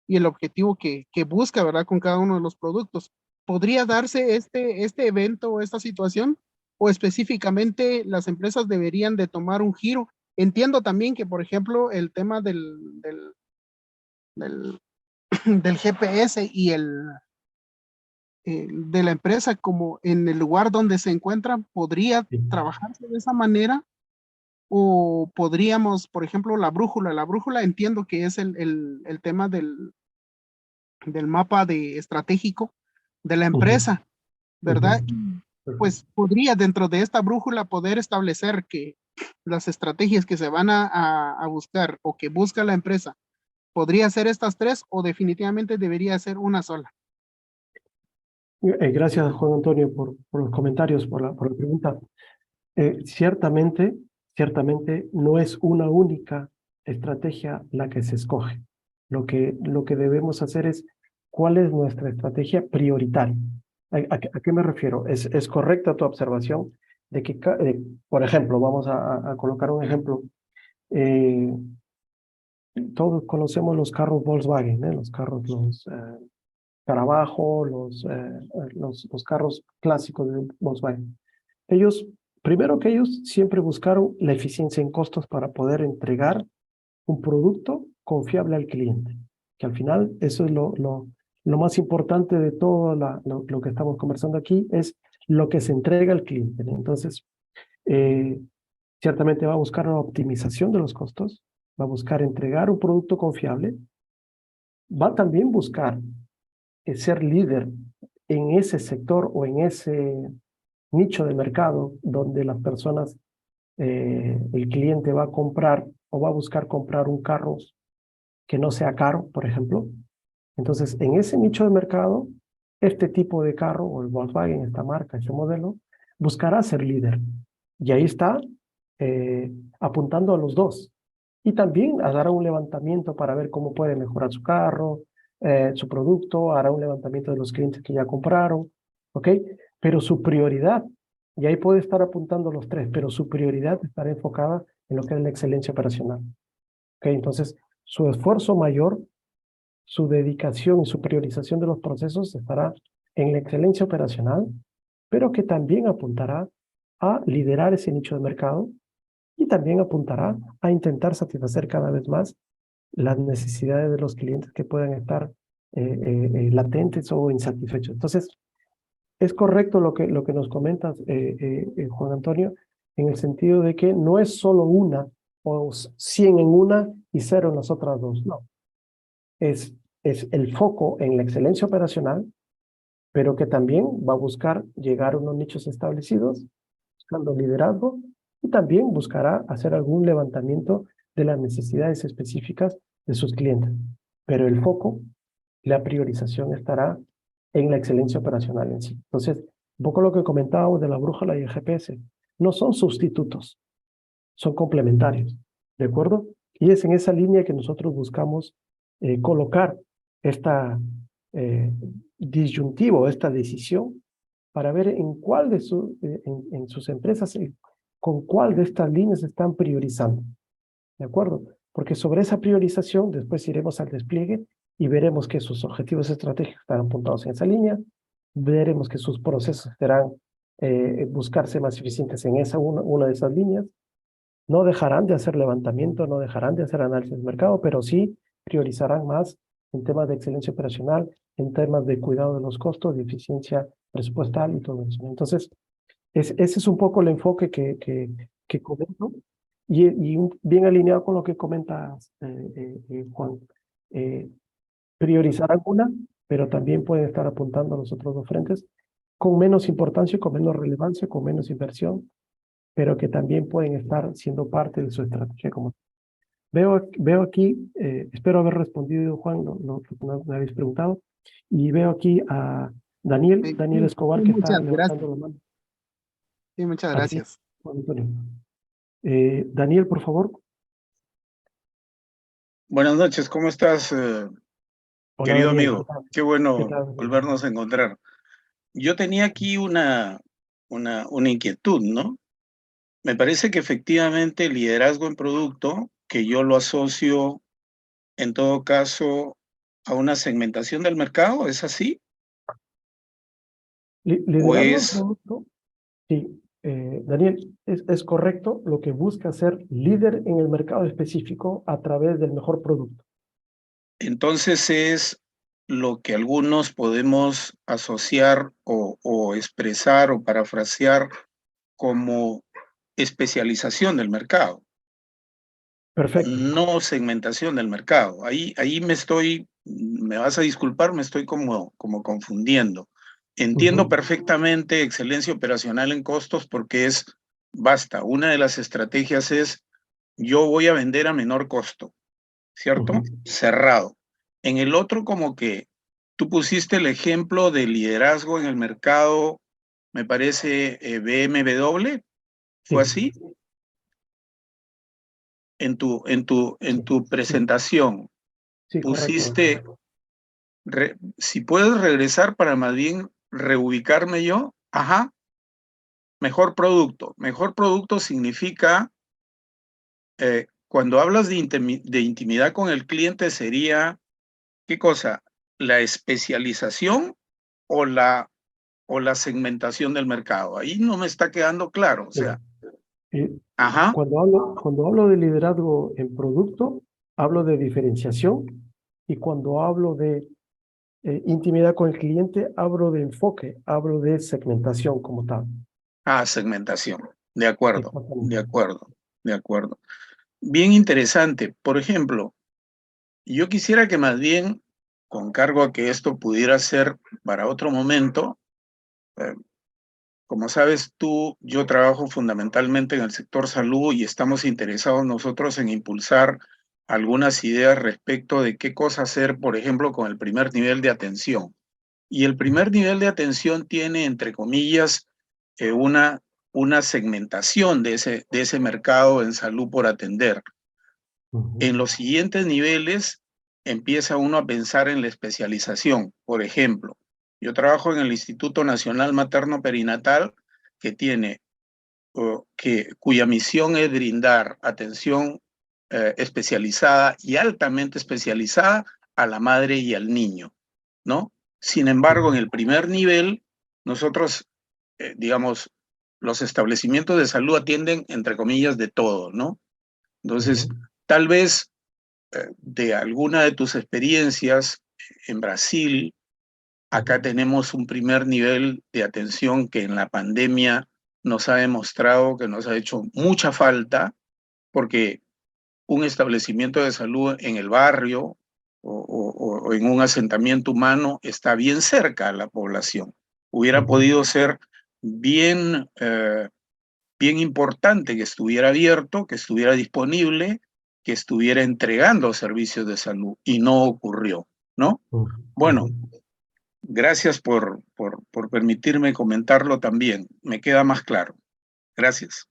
Speaker 2: y el objetivo que busca, ¿verdad? Con cada uno de los productos. ¿Podría darse este evento o esta situación? ¿O específicamente las empresas deberían de tomar un giro? Entiendo también que, por ejemplo, el tema del del GPS y de la empresa como en el lugar donde se encuentra, ¿podría
Speaker 1: Sí.
Speaker 2: trabajarse de esa manera? O podríamos, por ejemplo, la brújula entiendo que es el tema del mapa estratégico de la
Speaker 1: Ujú,
Speaker 2: empresa,
Speaker 1: ujú.
Speaker 2: ¿verdad?
Speaker 1: Perfecto.
Speaker 2: Pues podría dentro de esta brújula poder establecer que las estrategias que se van a buscar o que busca la empresa, podría ser estas tres o definitivamente debería ser una sola.
Speaker 1: Gracias, Juan Antonio, por los comentarios, por la pregunta. Ciertamente, ciertamente no es una única estrategia la que se escoge. Lo que debemos hacer es cuál es nuestra estrategia prioritaria. ¿A qué me refiero? Es correcta tu observación de que, por ejemplo, vamos a colocar un ejemplo. eh, Todos conocemos los carros Volkswagen, los carros, los Carabajo, los carros clásicos de Volkswagen. Ellos, primero que ellos, siempre buscaron la eficiencia en costos para poder entregar un producto confiable al cliente, que al final eso es lo más importante de todo lo que estamos conversando aquí, es lo que se entrega al cliente, ¿no? Entonces, eh, ciertamente va a buscar la optimización de los costos, va a buscar entregar un producto confiable, va a también buscar ser líder en ese sector o en ese nicho de mercado donde las personas, el cliente va a comprar o va a buscar comprar un carro que no sea caro, por ejemplo. Entonces, en ese nicho de mercado, este tipo de carro, o el Volkswagen, esta marca, este modelo, buscará ser líder. Y ahí está eh, apuntando a los dos. Y también hará un levantamiento para ver cómo puede mejorar su carro, su producto, hará un levantamiento de los clientes que ya compraron, ¿ok? Pero su prioridad, y ahí puede estar apuntando a los tres, pero su prioridad estará enfocada en lo que es la excelencia operacional, ¿ok? Entonces, su esfuerzo mayor, su dedicación y su priorización de los procesos estará en la excelencia operacional, pero que también apuntará a liderar ese nicho de mercado y también apuntará a intentar satisfacer cada vez más las necesidades de los clientes que puedan estar latentes o insatisfechos. Entonces, es correcto lo que nos comentas, Juan Antonio, en el sentido de que no es solo una o 100 en una y cero en las otras dos, no. Es el foco en la excelencia operacional, pero que también va a buscar llegar a unos nichos establecidos, buscando liderazgo, y también buscará hacer algún levantamiento de las necesidades específicas de sus clientes. Pero el foco, la priorización estará en la excelencia operacional en sí. Entonces, un poco lo que comentábamos de la brújula y el GPS, no son sustitutos, son complementarios, ¿de acuerdo? Y es en esa línea que nosotros buscamos colocar esta eh, disyuntivo, esta decisión, para ver en cuál en sus empresas, con cuál de estas líneas están priorizando, ¿de acuerdo? Porque sobre esa priorización después iremos al despliegue y veremos que sus objetivos estratégicos están apuntados en esa línea, veremos que sus procesos serán buscarse más eficientes en una de esas líneas, no dejarán de hacer levantamiento, no dejarán de hacer análisis de mercado, pero sí priorizarán más en temas de excelencia operacional, en temas de cuidado de los costos, de eficiencia presupuestal y todo eso. Entonces, ese es un poco el enfoque que comento y bien alineado con lo que comentas, Juan. Eh, Priorizarán una, pero también pueden estar apuntando a los otros dos frentes con menos importancia, con menos relevancia, con menos inversión, pero que también pueden estar siendo parte de su estrategia. Como veo aquí, espero haber respondido, Juan, lo que me habéis preguntado, y veo aquí a Daniel
Speaker 2: Sí,
Speaker 1: Escobar, que está
Speaker 2: muchas
Speaker 1: levantando
Speaker 2: gracias.
Speaker 1: la mano.
Speaker 2: Sí, muchas
Speaker 1: A ti,
Speaker 2: gracias.
Speaker 1: Juan Antonio. Daniel, por favor.
Speaker 3: Buenas noches, ¿cómo estás,
Speaker 1: Hola,
Speaker 3: querido
Speaker 1: Daniel, ¿qué
Speaker 3: amigo?
Speaker 1: tal?
Speaker 3: Qué
Speaker 1: ¿Qué
Speaker 3: bueno
Speaker 1: tal?
Speaker 3: volvernos a encontrar. Yo tenía aquí una inquietud, ¿no? Me parece que efectivamente el liderazgo en producto, que yo lo asocio en todo caso a una segmentación del mercado, ¿es así? ¿O
Speaker 1: Liderazgo en
Speaker 3: es,
Speaker 1: producto. Sí, Daniel, es correcto lo que busca ser líder en el mercado específico a través del mejor producto.
Speaker 3: Entonces es lo que algunos podemos asociar o expresar o parafrasear como especialización del mercado,
Speaker 1: Perfecto.
Speaker 3: no segmentación del mercado. Ahí me vas a disculpar, me estoy como confundiendo. Entiendo
Speaker 1: Ujú,
Speaker 3: perfectamente excelencia operacional en costos porque basta, una de las estrategias es yo voy a vender a menor costo, ¿cierto?
Speaker 1: ujú.
Speaker 3: Cerrado. En el otro, como que tú pusiste el ejemplo de liderazgo en el mercado, me parece BMW, ¿fue
Speaker 1: Sí,
Speaker 3: así? En tu
Speaker 1: sí, sí,
Speaker 3: presentación
Speaker 1: sí, correcto.
Speaker 3: pusiste, si puedes regresar para más bien reubicarme yo, ajá, mejor producto. Mejor producto significa, cuando hablas de intimidad con el cliente sería, ¿qué cosa? ¿La especialización o la segmentación del mercado? Ahí no me está quedando claro. O
Speaker 1: Mira,
Speaker 3: sea,
Speaker 1: eh,
Speaker 3: ajá,
Speaker 1: cuando hablo de liderazgo en producto, hablo de diferenciación y cuando hablo de intimidad con el cliente, hablo de enfoque, hablo de segmentación como tal.
Speaker 3: segmentación. De acuerdo, de
Speaker 1: Exactamente.
Speaker 3: acuerdo, de acuerdo. Bien interesante. Por ejemplo, yo quisiera que más bien, con cargo a que esto pudiera ser para otro momento, eh, como sabes tú, yo trabajo fundamentalmente en el sector salud y estamos interesados nosotros en impulsar algunas ideas respecto de qué cosa hacer, por ejemplo, con el primer nivel de atención. Y el primer nivel de atención tiene, entre comillas, una segmentación de ese mercado en salud por atender.
Speaker 1: Ujú,
Speaker 3: En los siguientes niveles empieza uno a pensar en la especialización. Por ejemplo, yo trabajo en el Instituto Nacional Materno Perinatal, que tiene, cuya misión es brindar atención especializada y altamente especializada a la madre y al niño, ¿no? Sin embargo, en
Speaker 1: ujú,
Speaker 3: el primer nivel, nosotros, digamos, los establecimientos de salud atienden, entre comillas, de todo, ¿no? Entonces,
Speaker 1: ujú,
Speaker 3: tal vez de alguna de tus experiencias en Brasil,
Speaker 1: ujú.
Speaker 3: acá tenemos un primer nivel de atención que en la pandemia nos ha demostrado que nos ha hecho mucha falta, porque un establecimiento de salud en el barrio o en un asentamiento humano está bien cerca a la población. Hubiera
Speaker 1: Ujú,
Speaker 3: podido ser bien, bien importante que estuviera abierto, que estuviera disponible, que estuviera entregando servicios de salud y no ocurrió, ¿no?
Speaker 1: ujú,
Speaker 3: Bueno,
Speaker 1: ujú.
Speaker 3: gracias por permitirme comentarlo también. Me queda más claro. Gracias.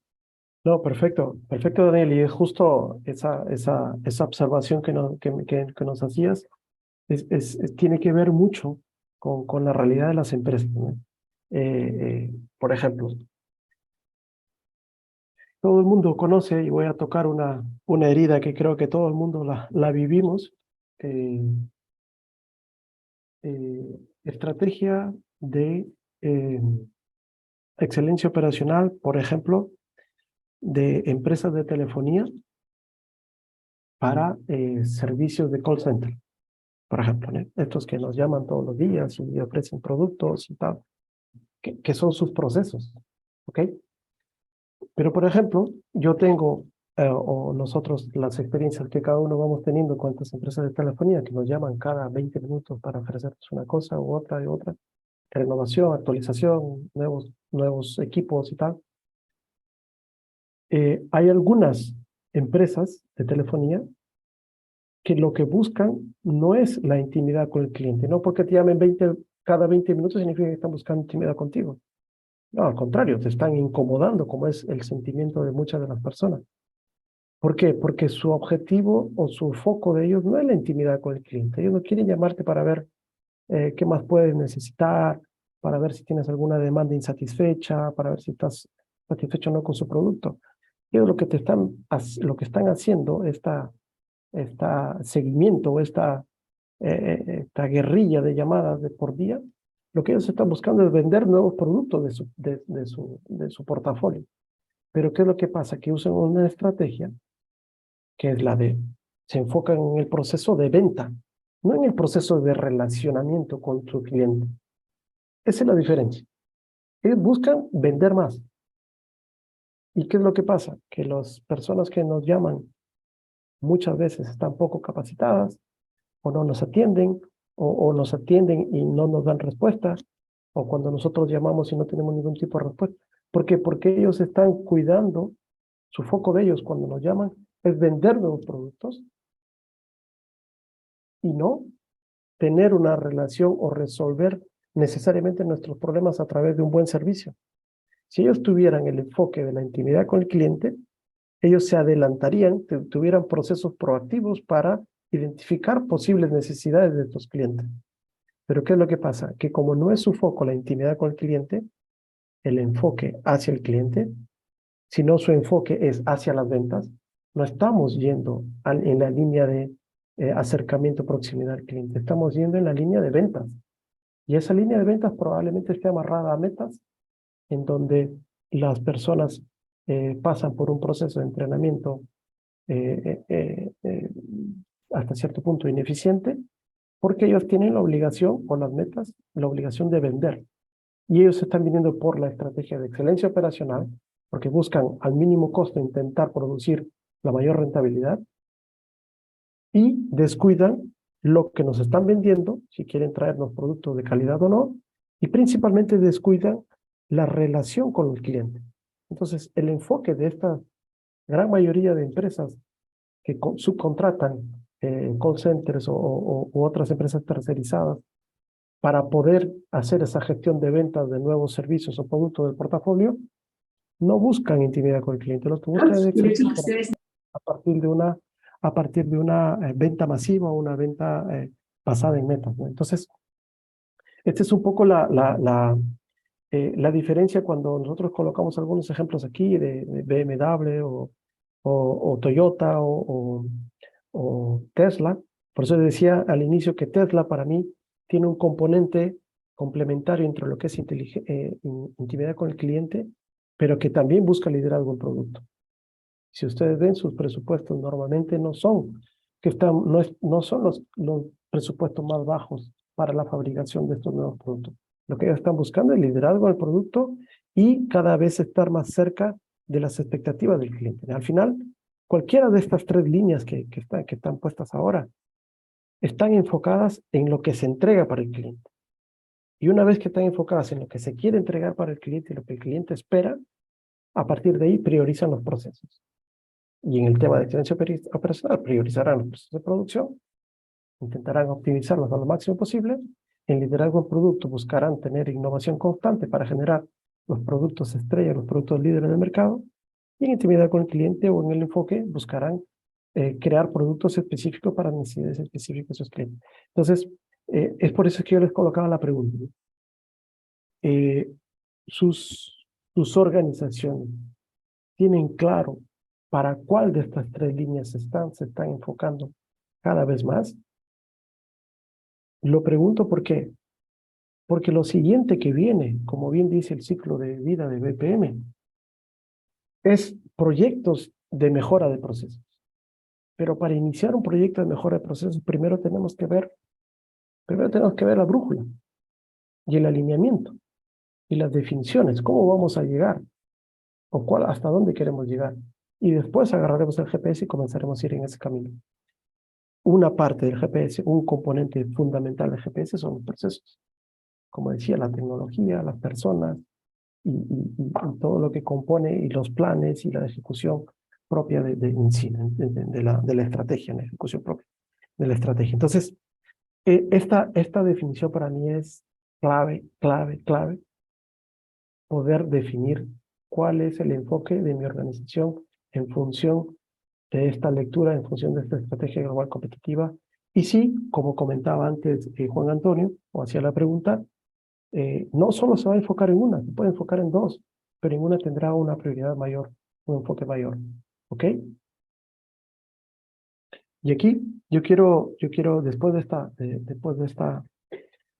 Speaker 1: No, perfecto, perfecto, Daniel. Y es justo esa observación que nos hacías, tiene que ver mucho con la realidad de las empresas, ¿no? Por ejemplo, todo el mundo conoce, y voy a tocar una herida que creo que todo el mundo la vivimos, eh, estrategia de eh, excelencia operacional, por ejemplo, de empresas de telefonía para servicios de call center, por ejemplo, ¿no? Estos que nos llaman todos los días y ofrecen productos y tal, que son sus procesos, ¿ok? Pero, por ejemplo, yo tengo, o nosotros, las experiencias que cada uno vamos teniendo con estas empresas de telefonía que nos llaman cada 20 minutos para ofrecernos una cosa u otra y otra, renovación, actualización, nuevos equipos y tal. Hay algunas empresas de telefonía que lo que buscan no es la intimidad con el cliente, no porque te llamen cada 20 minutos significa que están buscando intimidad contigo. No, al contrario, te están incomodando, como es el sentimiento de muchas de las personas. ¿Por qué? Porque su objetivo o su foco de ellos no es la intimidad con el cliente. Ellos no quieren llamarte para ver qué más puedes necesitar, para ver si tienes alguna demanda insatisfecha, para ver si estás satisfecho o no con su producto. Ellos lo que están haciendo, esta seguimiento o esta guerrilla de llamadas por día, lo que ellos están buscando es vender nuevos productos de su portafolio. Pero ¿qué es lo que pasa? Que usan una estrategia que es se enfocan en el proceso de venta. no en el proceso de relacionamiento con su cliente. Esa es la diferencia. Ellos buscan vender más. ¿Y qué es lo que pasa? Que las personas que nos llaman muchas veces están poco capacitadas, o no nos atienden, o nos atienden y no nos dan respuesta, o cuando nosotros llamamos y no tenemos ningún tipo de respuesta. ¿Por qué? Porque ellos están cuidando, su foco de ellos cuando nos llaman es vender nuevos productos y no tener una relación o resolver necesariamente nuestros problemas a través de un buen servicio. Si ellos tuvieran el enfoque de la intimidad con el cliente, ellos se adelantarían, tuvieran procesos proactivos para identificar posibles necesidades de estos clientes. Pero ¿qué es lo que pasa? Que como no es su foco la intimidad con el cliente, el enfoque hacia el cliente, sino su enfoque es hacia las ventas, no estamos yendo en la línea de acercamiento, proximidad al cliente, estamos yendo en la línea de ventas. Y esa línea de ventas probablemente esté amarrada a metas en donde las personas pasan por un proceso de entrenamiento hasta cierto punto ineficiente, porque ellos tienen la obligación, con las metas, la obligación de vender. Y ellos están viniendo por la estrategia de excelencia operacional, porque buscan al mínimo costo intentar producir la mayor rentabilidad y descuidan lo que nos están vendiendo, si quieren traernos productos de calidad o no, y principalmente descuidan la relación con el cliente. Entonces, el enfoque de esta gran mayoría de empresas que subcontratan call centers u otras empresas tercerizadas para poder hacer esa gestión de ventas de nuevos servicios o productos del portafolio, no buscan intimidad con el cliente, lo que buscan es a partir de una venta masiva o una venta basada en metas, ¿no? Entonces, esta es un poco la diferencia cuando nosotros colocamos algunos ejemplos aquí de BMW o Toyota o Tesla. Por eso decía al inicio que Tesla para mí tiene un componente complementario entre lo que es intimidad con el cliente, pero que también busca liderazgo en producto. Si ustedes ven, sus presupuestos normalmente no son, no son los presupuestos más bajos para la fabricación de estos nuevos productos. Lo que ellos están buscando es liderazgo del producto y cada vez estar más cerca de las expectativas del cliente. Al final, cualquiera de estas tres líneas que están puestas ahora están enfocadas en lo que se entrega para el cliente. Y una vez que están enfocadas en lo que se quiere entregar para el cliente y lo que el cliente espera, a partir de ahí priorizan los procesos. Y en el tema de excelencia operacional, priorizarán los procesos de producción, intentarán optimizarlos a lo máximo posible. En liderazgo en producto buscarán tener innovación constante para generar los productos estrella, los productos líderes del mercado. Y en intimidad con el cliente o en el enfoque buscarán crear productos específicos para necesidades específicas de sus clientes. Entonces, es por eso que yo les colocaba la pregunta. Sus organizaciones tienen claro para cuál de estas tres líneas se están enfocando cada vez más. Lo pregunto por qué. Porque lo siguiente que viene, como bien dice el ciclo de vida de BPM, es proyectos de mejora de procesos. Pero para iniciar un proyecto de mejora de procesos, primero tenemos que ver la brújula y el alineamiento y las definiciones, cómo vamos a llegar o hasta dónde queremos llegar. Y después agarraremos el GPS y comenzaremos a ir en ese camino. Una parte del GPS, un componente fundamental del GPS son los procesos. Como decía, la tecnología, las personas y todo lo que compone y los planes y la ejecución propia de la estrategia, la ejecución propia de la estrategia. Entonces, esta definición para mí es clave, poder definir cuál es el enfoque de mi organización en función de esta lectura, en función de esta estrategia global competitiva. Y sí, como comentaba antes Juan Antonio, o hacía la pregunta, no solo se va a enfocar en una, se puede enfocar en dos, pero en una tendrá una prioridad mayor, un enfoque mayor. ¿Ok? Y aquí yo quiero después de esta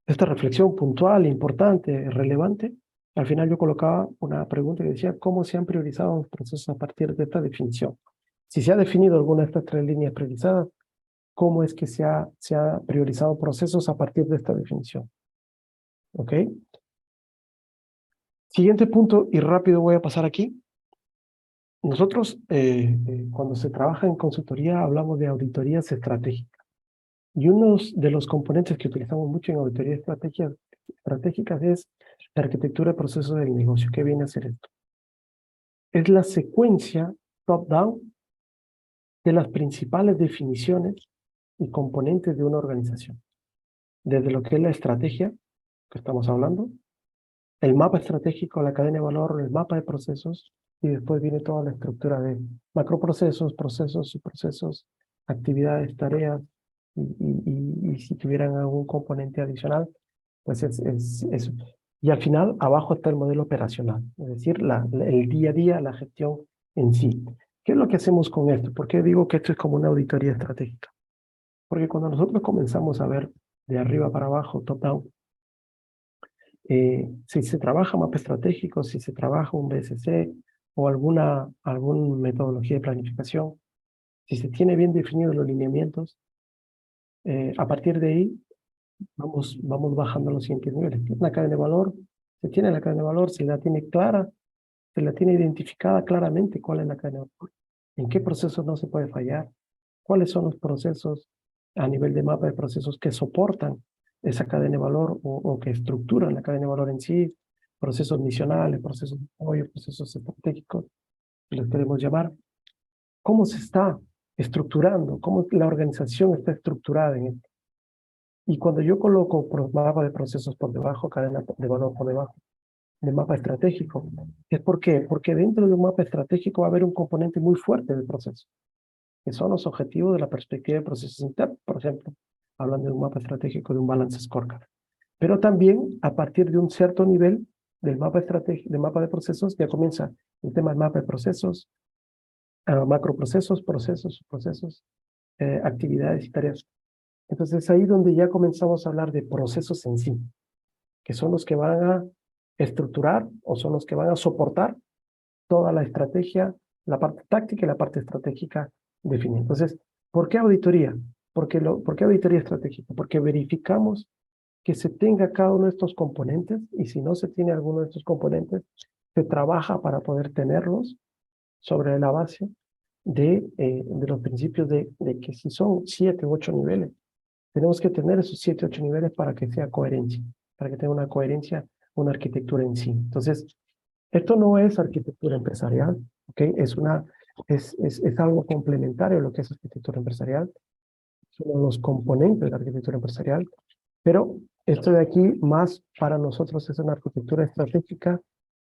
Speaker 1: reflexión puntual, importante, relevante, al final yo colocaba una pregunta que decía, ¿cómo se han priorizado los procesos a partir de esta definición? Si se ha definido alguna de estas tres líneas priorizadas, cómo es que se ha priorizado procesos a partir de esta definición. ¿Ok? Siguiente punto, y rápido voy a pasar aquí. Nosotros, cuando se trabaja en consultoría, hablamos de auditorías estratégicas. Y uno de los componentes que utilizamos mucho en auditorías estratégicas es la arquitectura de procesos del negocio. ¿Qué viene a ser esto? Es la secuencia top-down de las principales definiciones y componentes de una organización. Desde lo que es la estrategia, que estamos hablando, el mapa estratégico, la cadena de valor, el mapa de procesos, y después viene toda la estructura de macroprocesos, procesos, subprocesos, actividades, tareas, y si tuvieran algún componente adicional, pues es eso. Y al final, abajo está el modelo operacional, es decir, el día a día, la gestión en sí. ¿Qué es lo que hacemos con esto? ¿Por qué digo que esto es como una auditoría estratégica? Porque cuando nosotros comenzamos a ver de arriba para abajo, top-down, si se trabaja mapa estratégico, si se trabaja un BSC o alguna metodología de planificación, si se tiene bien definidos los lineamientos, a partir de ahí vamos bajando los siguientes niveles. La cadena de valor, se tiene la cadena de valor, se la tiene clara, se la tiene identificada claramente cuál es la cadena de valor, en qué procesos no se puede fallar, cuáles son los procesos a nivel de mapa de procesos que soportan esa cadena de valor o que estructuran la cadena de valor en sí, procesos misionales, procesos de apoyo, procesos estratégicos, si los queremos llamar. ¿Cómo se está estructurando? ¿Cómo la organización está estructurada en esto? Y cuando yo coloco mapa de procesos por debajo, cadena de valor por debajo, del mapa estratégico, ¿es por qué? Porque dentro de un mapa estratégico va a haber un componente muy fuerte del proceso, que son los objetivos de la perspectiva de procesos internos, por ejemplo, hablando de un mapa estratégico, de un balance scorecard. Pero también, a partir de un cierto nivel del mapa estratégico, del mapa de procesos, ya comienza el tema del mapa de procesos, macroprocesos, procesos, subprocesos, actividades y tareas. Entonces, es ahí donde ya comenzamos a hablar de procesos en sí, que son los que van a estructurar o son los que van a soportar toda la estrategia, la parte táctica y la parte estratégica definida. Entonces, ¿por qué auditoría? ¿Por qué auditoría estratégica? Porque verificamos que se tenga cada uno de estos componentes y si no se tiene alguno de estos componentes, se trabaja para poder tenerlos sobre la base de los principios de que si son 7 u 8 niveles, tenemos que tener esos 7 u 8 niveles para que sea coherencia, para que tenga una coherencia, una arquitectura en sí. Entonces, esto no es arquitectura empresarial, ¿ok? Es algo complementario a lo que es arquitectura empresarial, son los componentes de la arquitectura empresarial, pero esto de aquí más para nosotros es una arquitectura estratégica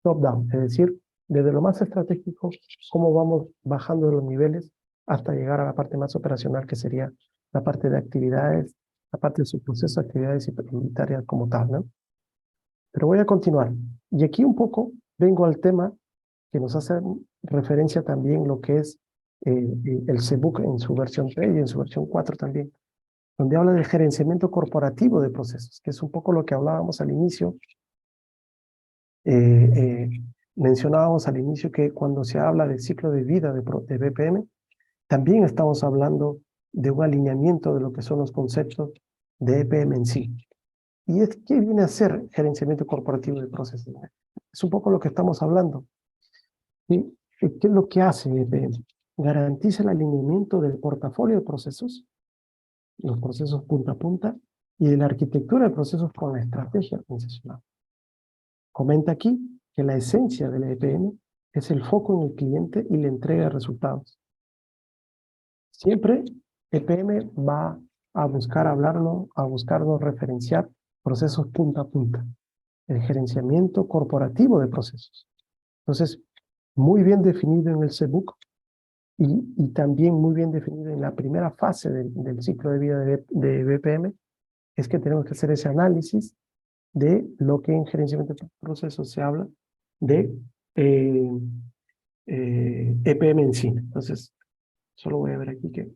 Speaker 1: top-down, es decir, desde lo más estratégico, cómo vamos bajando los niveles hasta llegar a la parte más operacional, que sería la parte de actividades, la parte de su proceso, actividades y tareas como tal, ¿no? Pero voy a continuar. Y aquí un poco vengo al tema que nos hace referencia también lo que es el CBUC en su versión 3 y en su versión 4 también, donde habla del gerenciamiento corporativo de procesos, que es un poco lo que hablábamos al inicio. Mencionábamos al inicio que cuando se habla del ciclo de vida de BPM, también estamos hablando de un alineamiento de lo que son los conceptos de EPM en sí. ¿Y qué viene a ser gerenciamiento corporativo de procesos? Es un poco lo que estamos hablando. ¿Sí? ¿Qué es lo que hace EPM? Garantiza el alineamiento del portafolio de procesos, los procesos punta a punta, y de la arquitectura de procesos con la estrategia organizacional. Comenta aquí que la esencia de la EPM es el foco en el cliente y la entrega de resultados. Siempre EPM va a buscar hablarnos, a buscarnos referenciar procesos punta a punta, el gerenciamiento corporativo de procesos. Entonces, muy bien definido en el CBUC y también muy bien definido en la primera fase del ciclo de vida de BPM, es que tenemos que hacer ese análisis de lo que en gerenciamiento de procesos se habla de EPM en sí. Entonces, solo voy a ver aquí que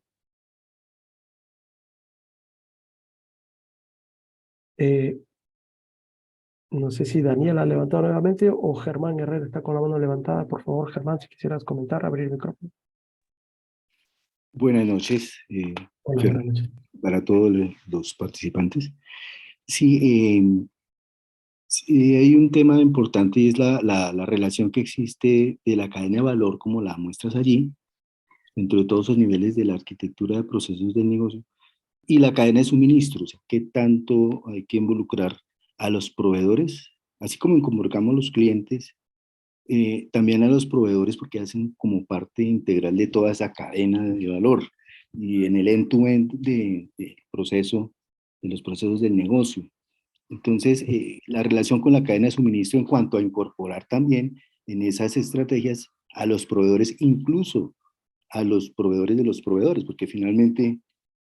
Speaker 1: no sé si Daniel ha levantado nuevamente o Germán Herrera está con la mano levantada. Por favor, Germán, si quisieras comentar, abrir el micrófono.
Speaker 4: Buenas noches,
Speaker 1: Hola, buenas
Speaker 4: Fernando,
Speaker 1: noches.
Speaker 4: para todos los participantes. Sí, sí, hay un tema importante y es la relación que existe de la cadena de valor, como la muestras allí, dentro de todos los niveles de la arquitectura de procesos de negocio, y la cadena de suministros. O sea, qué tanto hay que involucrar a los proveedores, así como involucramos a los clientes, también a los proveedores, porque hacen como parte integral de toda esa cadena de valor y en el end-to-end de proceso, de los procesos del negocio. Entonces, la relación con la cadena de suministro en cuanto a incorporar también en esas estrategias a los proveedores, incluso a los proveedores de los proveedores, porque finalmente,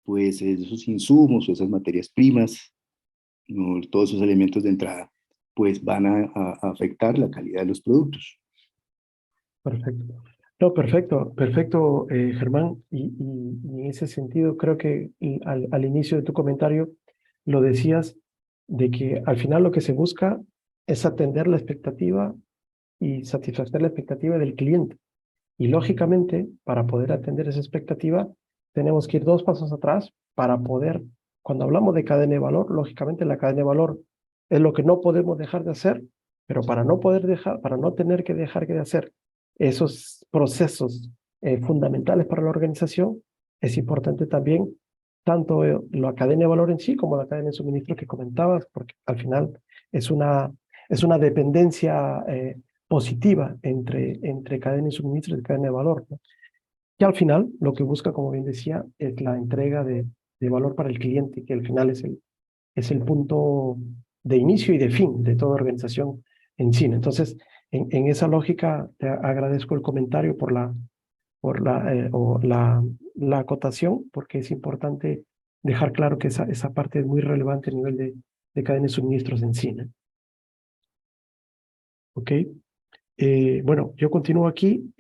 Speaker 4: pues esos insumos o esas materias primas, ¿no? Todos esos elementos de entrada, pues van a afectar la calidad de los productos.
Speaker 1: Perfecto. No, perfecto, perfecto, Germán. Y en ese sentido, creo que al inicio de tu comentario lo decías de que al final lo que se busca es atender la expectativa y satisfacer la expectativa del cliente. Y lógicamente, para poder atender esa expectativa, tenemos que ir 2 pasos atrás para poder, cuando hablamos de cadena de valor, lógicamente la cadena de valor es lo que no podemos dejar de hacer, pero para no tener que dejar de hacer esos procesos fundamentales para la organización, es importante también tanto la cadena de valor en sí como la cadena de suministro que comentabas, porque al final es una dependencia positiva entre cadena de suministro y cadena de valor, ¿no? Y al final lo que busca, como bien decía, es la entrega de valor para el cliente, que al final es el punto de inicio y de fin de toda organización en sí. Entonces, en esa lógica, te agradezco el comentario por la acotación, porque es importante dejar claro que esa parte es muy relevante a nivel de cadena de suministros en sí, ¿no? ¿Ok? Bueno, yo continúo aquí.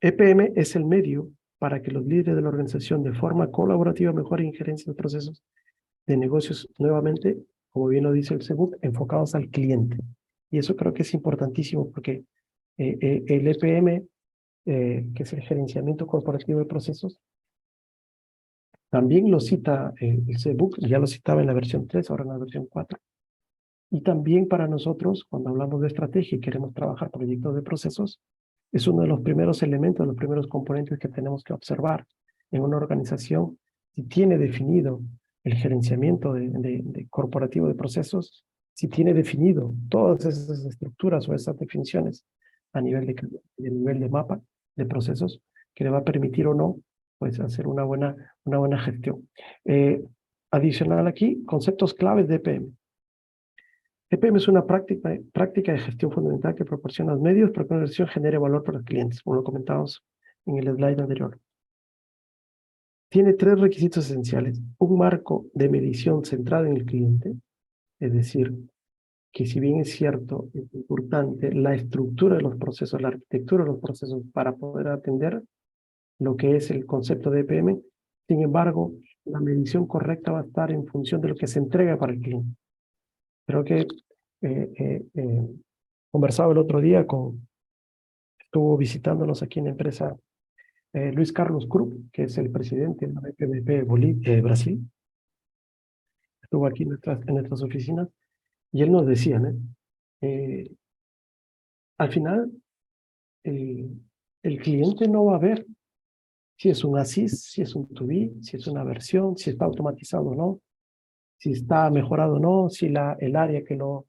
Speaker 1: EPM es el medio para que los líderes de la organización de forma colaborativa mejoren injerencia en procesos de negocios, nuevamente, como bien lo dice el CEBUC, enfocados al cliente. Y eso creo que es importantísimo porque el EPM, que es el gerenciamiento corporativo de procesos, también lo cita el CEBUC, ya lo citaba en la versión 3, ahora en la versión 4. Y también para nosotros, cuando hablamos de estrategia y queremos trabajar proyectos de procesos, es uno de los primeros elementos, los primeros componentes que tenemos que observar en una organización. Si tiene definido el gerenciamiento de corporativo de procesos, si tiene definido todas esas estructuras o esas definiciones a nivel de mapa de procesos, que le va a permitir o no pues hacer una buena gestión. Adicional aquí, conceptos claves de EPM. EPM es una práctica de gestión fundamental que proporciona los medios para que una organización genere valor para los clientes, como lo comentábamos en el slide anterior. Tiene 3 requisitos esenciales. Un marco de medición centrado en el cliente, es decir, que si bien es cierto, es importante la estructura de los procesos, la arquitectura de los procesos para poder atender lo que es el concepto de EPM, sin embargo, la medición correcta va a estar en función de lo que se entrega para el cliente. Creo que conversaba el otro día estuvo visitándonos aquí en la empresa Luis Carlos Krupp, que es el presidente de la BPMP Brasil. Estuvo aquí en nuestras oficinas y él nos decía, ¿no? Al final, eh, el cliente no va a ver si es un ASIS, si es un 2B, si es una versión, si está automatizado o no, si está mejorado o no, si el área que lo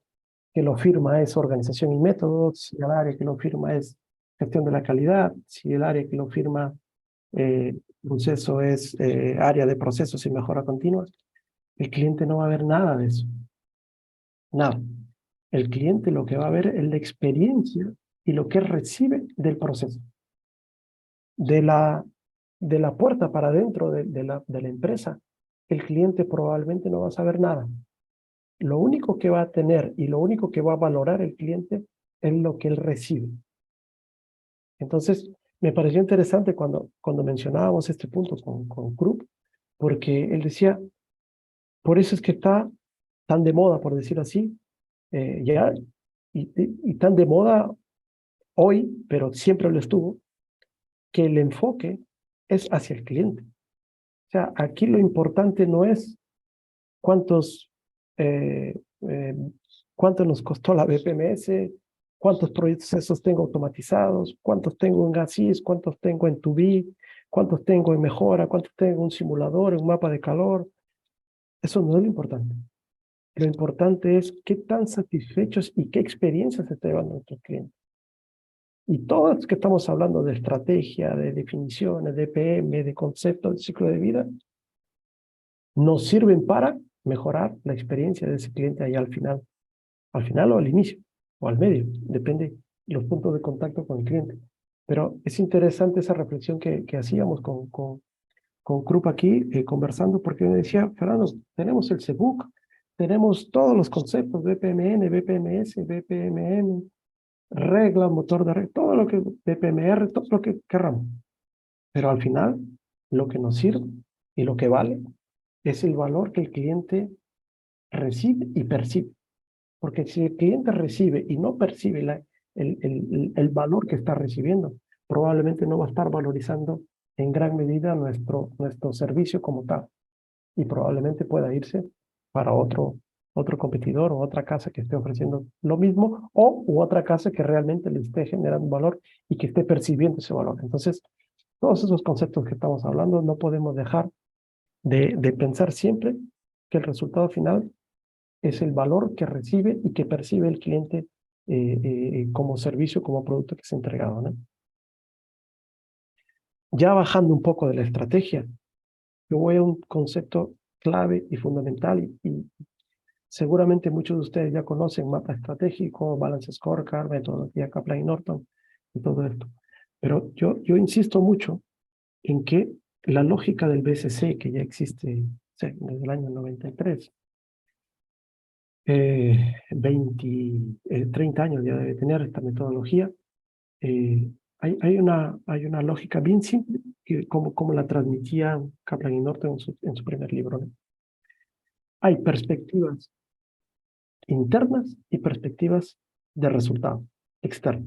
Speaker 1: firma es organización y métodos, si el área que lo firma es gestión de la calidad, si el área que lo firma proceso es área de procesos y mejora continua. El cliente no va a ver nada de eso. Nada. El cliente lo que va a ver es la experiencia y lo que recibe del proceso. De la puerta para adentro de la empresa, el cliente probablemente no va a saber nada. Lo único que va a tener y lo único que va a valorar el cliente es lo que él recibe. Entonces, me pareció interesante cuando mencionábamos este punto con Krupp, porque él decía, por eso es que está tan de moda, por decir así, ya, y tan de moda hoy, pero siempre lo estuvo, que el enfoque es hacia el cliente. O sea, aquí lo importante no es cuántos, cuánto nos costó la BPMS, cuántos procesos tengo automatizados, cuántos tengo en GASIS, cuántos tengo en 2B, cuántos tengo en mejora, cuántos tengo en un simulador, en un mapa de calor. Eso no es lo importante. Lo importante es qué tan satisfechos y qué experiencias se está llevando nuestros clientes. Y todos que estamos hablando de estrategia, de definiciones, de PM, de conceptos, de ciclo de vida, nos sirven para mejorar la experiencia de ese cliente ahí al final o al inicio, o al medio, depende de los puntos de contacto con el cliente. Pero es interesante esa reflexión que hacíamos con Krupp aquí, conversando, porque me decía, Fernando, tenemos el CBUC, tenemos todos los conceptos, BPMN, BPMS, BPMN, regla, motor de regla, todo lo que, BPMR, todo lo que querramos. Pero al final, lo que nos sirve y lo que vale es el valor que el cliente recibe y percibe. Porque si el cliente recibe y no percibe el valor que está recibiendo, probablemente no va a estar valorizando en gran medida nuestro servicio como tal. Y probablemente pueda irse para otro competidor o otra casa que esté ofreciendo lo mismo u otra casa que realmente le esté generando valor y que esté percibiendo ese valor. Entonces, todos esos conceptos que estamos hablando no podemos dejar de pensar siempre que el resultado final es el valor que recibe y que percibe el cliente como servicio, como producto que es entregado, ¿no? Ya bajando un poco de la estrategia, yo voy a un concepto clave y fundamental y seguramente muchos de ustedes ya conocen mapa estratégico, balance scorecard, metodología Kaplan y Norton y todo esto. Pero yo insisto mucho en que la lógica del BCC, que ya existe desde el año 93, 30 años ya debe tener esta metodología, hay una lógica bien simple, que como la transmitía Kaplan y Norton en su primer libro, ¿no? Hay perspectivas internas y perspectivas de resultado externo.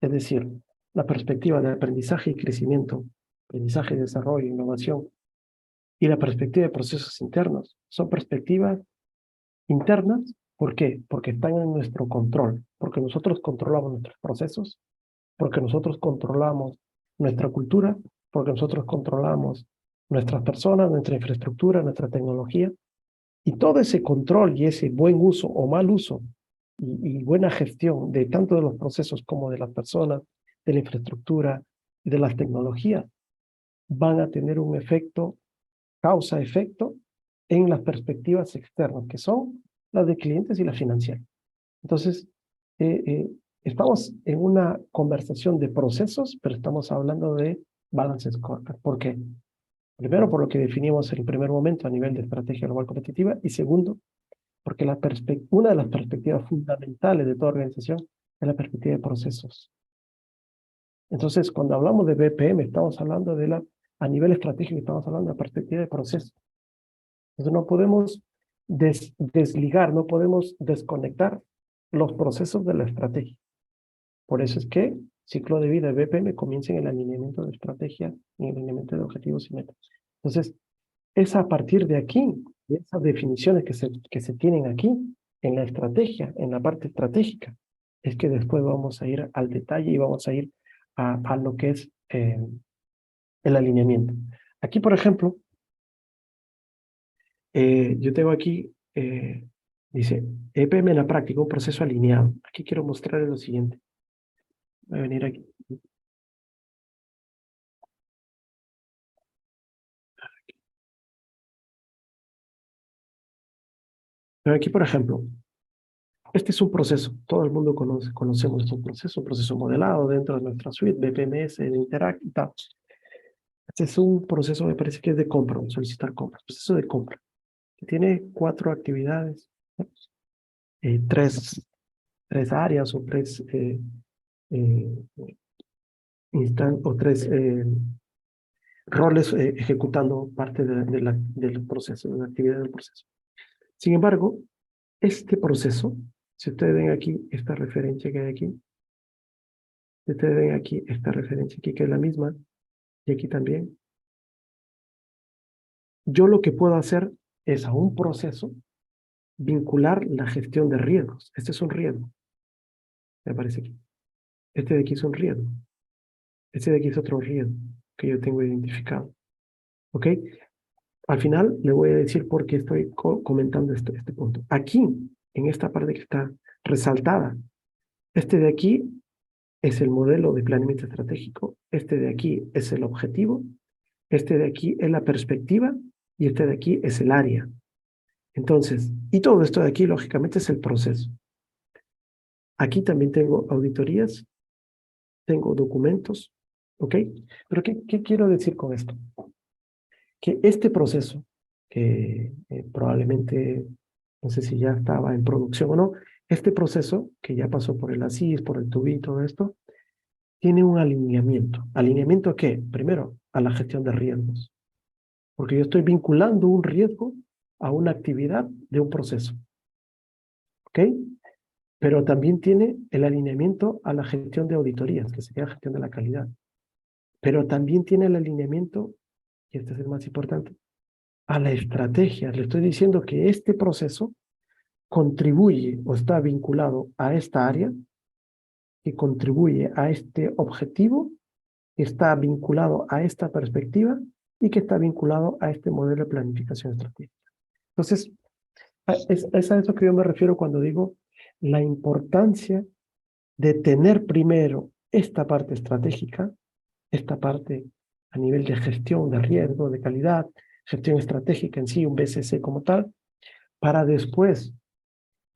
Speaker 1: Es decir, la perspectiva de aprendizaje y crecimiento, aprendizaje, desarrollo, innovación, y la perspectiva de procesos internos son perspectivas internas. ¿Por qué? Porque están en nuestro control, porque nosotros controlamos nuestros procesos, porque nosotros controlamos nuestra cultura, porque nosotros controlamos nuestras personas, nuestra infraestructura, nuestra tecnología, y todo ese control y ese buen uso o mal uso y buena gestión de tanto de los procesos como de las personas, de la infraestructura y de las tecnologías van a tener un efecto, causa-efecto, en las perspectivas externas, que son las de clientes y las financieras. Entonces, estamos en una conversación de procesos, pero estamos hablando de balance scorecard. ¿Por qué? Primero, por lo que definimos en el primer momento a nivel de estrategia global competitiva, y segundo, porque una de las perspectivas fundamentales de toda organización es la perspectiva de procesos. Entonces, cuando hablamos de BPM, estamos hablando a nivel estratégico, estamos hablando de la perspectiva de procesos. Entonces, no podemos desligar, no podemos desconectar los procesos de la estrategia. Por eso es que ciclo de vida de BPM comienza en el alineamiento de estrategia, en el alineamiento de objetivos y metas. Entonces, es a partir de aquí, de esas definiciones que se tienen aquí, en la estrategia, en la parte estratégica, es que después vamos a ir al detalle y vamos a ir a lo que es el alineamiento. Aquí, por ejemplo, yo tengo aquí, dice, EPM en la práctica, un proceso alineado. Aquí quiero mostrarles lo siguiente. Voy a venir aquí. Pero aquí, por ejemplo, este es un proceso. Todo el mundo conocemos este proceso, un proceso modelado dentro de nuestra suite, BPMS, de Interact y tal. Este es un proceso, me parece que es de compra, solicitar compras, proceso de compra, que tiene 4 actividades, ¿no? Tres áreas o tres o tres roles ejecutando parte del proceso, de la actividad del proceso. Sin embargo, este proceso, si ustedes ven aquí esta referencia que hay aquí, si ustedes ven aquí esta referencia aquí que es la misma, y aquí también, yo lo que puedo hacer es a un proceso vincular la gestión de riesgos. Este es un riesgo, me parece aquí. Este de aquí es un riesgo. Este de aquí es otro riesgo que yo tengo identificado. ¿Ok? Al final le voy a decir por qué estoy comentando este punto. Aquí, en esta parte que está resaltada, este de aquí es el modelo de planeamiento estratégico, este de aquí es el objetivo, este de aquí es la perspectiva y este de aquí es el área. Entonces, y todo esto de aquí, lógicamente, es el proceso. Aquí también tengo auditorías, tengo documentos, ¿ok? Pero ¿qué quiero decir con esto? Que este proceso, que probablemente, no sé si ya estaba en producción o no, este proceso, que ya pasó por el ASIS, por el TUBI y todo esto, tiene un alineamiento. ¿Alineamiento a qué? Primero, a la gestión de riesgos. Porque yo estoy vinculando un riesgo a una actividad de un proceso. ¿Ok? Pero también tiene el alineamiento a la gestión de auditorías, que sería la gestión de la calidad. Pero también tiene el alineamiento, y este es el más importante, a la estrategia. Le estoy diciendo que este proceso contribuye o está vinculado a esta área, que contribuye a este objetivo, que está vinculado a esta perspectiva y que está vinculado a este modelo de planificación estratégica. Entonces, es a eso que yo me refiero cuando digo la importancia de tener primero esta parte estratégica, esta parte a nivel de gestión de riesgo, de calidad, gestión estratégica en sí, un BCC como tal, para después,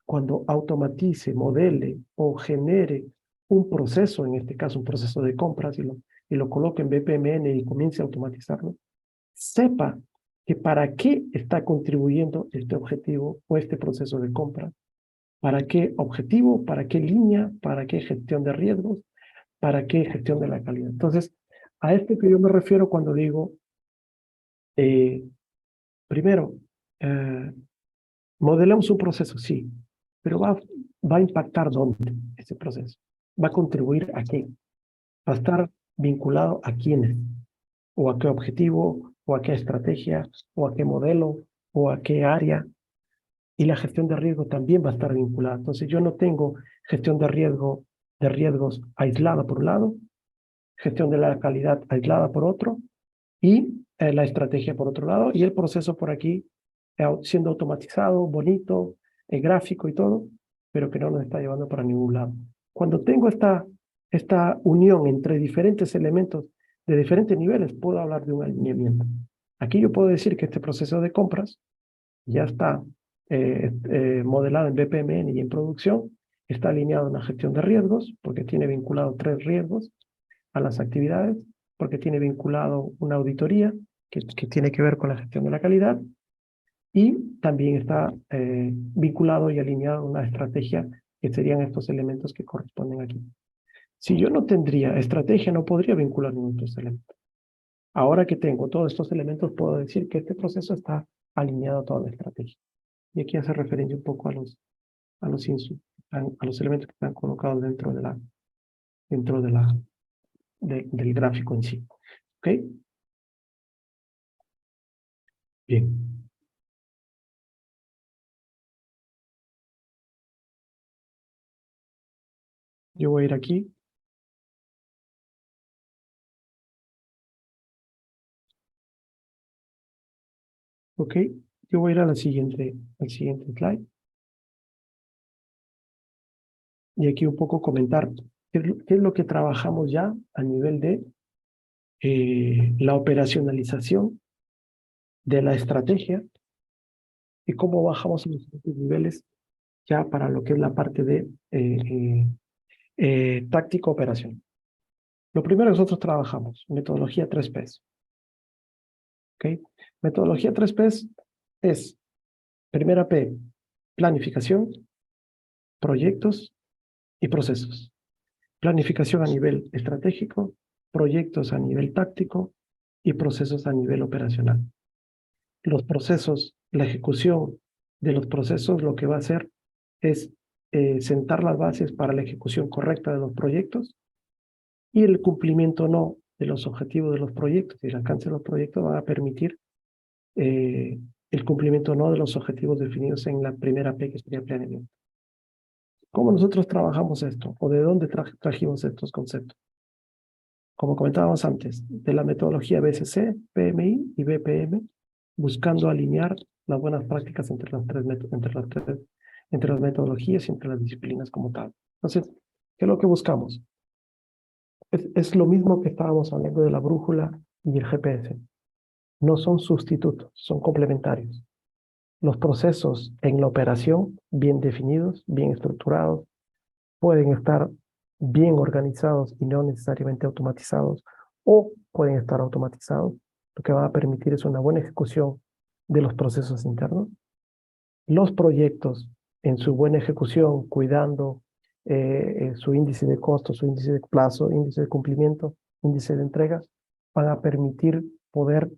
Speaker 1: cuando automatice, modele o genere un proceso, en este caso un proceso de compras, y lo coloque en BPMN y comience a automatizarlo, sepa que para qué está contribuyendo este objetivo o este proceso de compra, para qué objetivo, para qué línea, para qué gestión de riesgos, para qué gestión de la calidad. Entonces, a esto que yo me refiero cuando digo, primero, modelamos un proceso, sí, pero va a impactar dónde ese proceso, va a contribuir a qué, va a estar vinculado a quiénes, o a qué objetivo, o a qué estrategia, o a qué modelo, o a qué área, y la gestión de riesgo también va a estar vinculada. Entonces yo no tengo gestión de riesgos aislada por un lado, gestión de la calidad aislada por otro, y la estrategia por otro lado, y el proceso por aquí siendo automatizado, bonito, gráfico y todo, pero que no nos está llevando para ningún lado. Cuando tengo esta unión entre diferentes elementos de diferentes niveles, puedo hablar de un alineamiento. Aquí yo puedo decir que este proceso de compras ya está modelado en BPMN y en producción, está alineado en la gestión de riesgos, porque tiene vinculado 3 riesgos a las actividades, porque tiene vinculado una auditoría que tiene que ver con la gestión de la calidad, y también está vinculado y alineado a una estrategia, que serían estos elementos que corresponden aquí. Si yo no tendría estrategia, no podría vincular ningún de estos elementos. Ahora que tengo todos estos elementos, puedo decir que este proceso está alineado a toda la estrategia. Y aquí hace referencia un poco a los elementos que están colocados del gráfico en sí. ¿Ok? Bien. Yo voy a ir aquí. ¿Ok? Yo voy a ir al siguiente slide. Y aquí un poco comentar qué es lo que trabajamos ya a nivel de la operacionalización de la estrategia y cómo bajamos a los siguientes niveles ya para lo que es la parte de táctica operación. Lo primero que nosotros trabajamos, metodología 3Ps. ¿Ok? Metodología 3Ps es, primera P, planificación, proyectos y procesos. Planificación a nivel estratégico, proyectos a nivel táctico y procesos a nivel operacional. Los procesos, la ejecución de los procesos, lo que va a hacer es sentar las bases para la ejecución correcta de los proyectos, y el cumplimiento o no de los objetivos de los proyectos y el alcance de los proyectos van a permitir el cumplimiento o no de los objetivos definidos en la primera P, que sería el planeamiento. ¿Cómo nosotros trabajamos esto? ¿O de dónde trajimos estos conceptos? Como comentábamos antes, de la metodología BSC, PMI y BPM, buscando alinear las buenas prácticas entre las metodologías y entre las disciplinas como tal. Entonces, ¿qué es lo que buscamos? Es lo mismo que estábamos hablando de la brújula y el GPS. No son sustitutos, son complementarios. Los procesos en la operación, bien definidos, bien estructurados, pueden estar bien organizados y no necesariamente automatizados, o pueden estar automatizados. Lo que va a permitir es una buena ejecución de los procesos internos. Los proyectos en su buena ejecución, cuidando su índice de costo, su índice de plazo, índice de cumplimiento, índice de entrega, van a permitir poder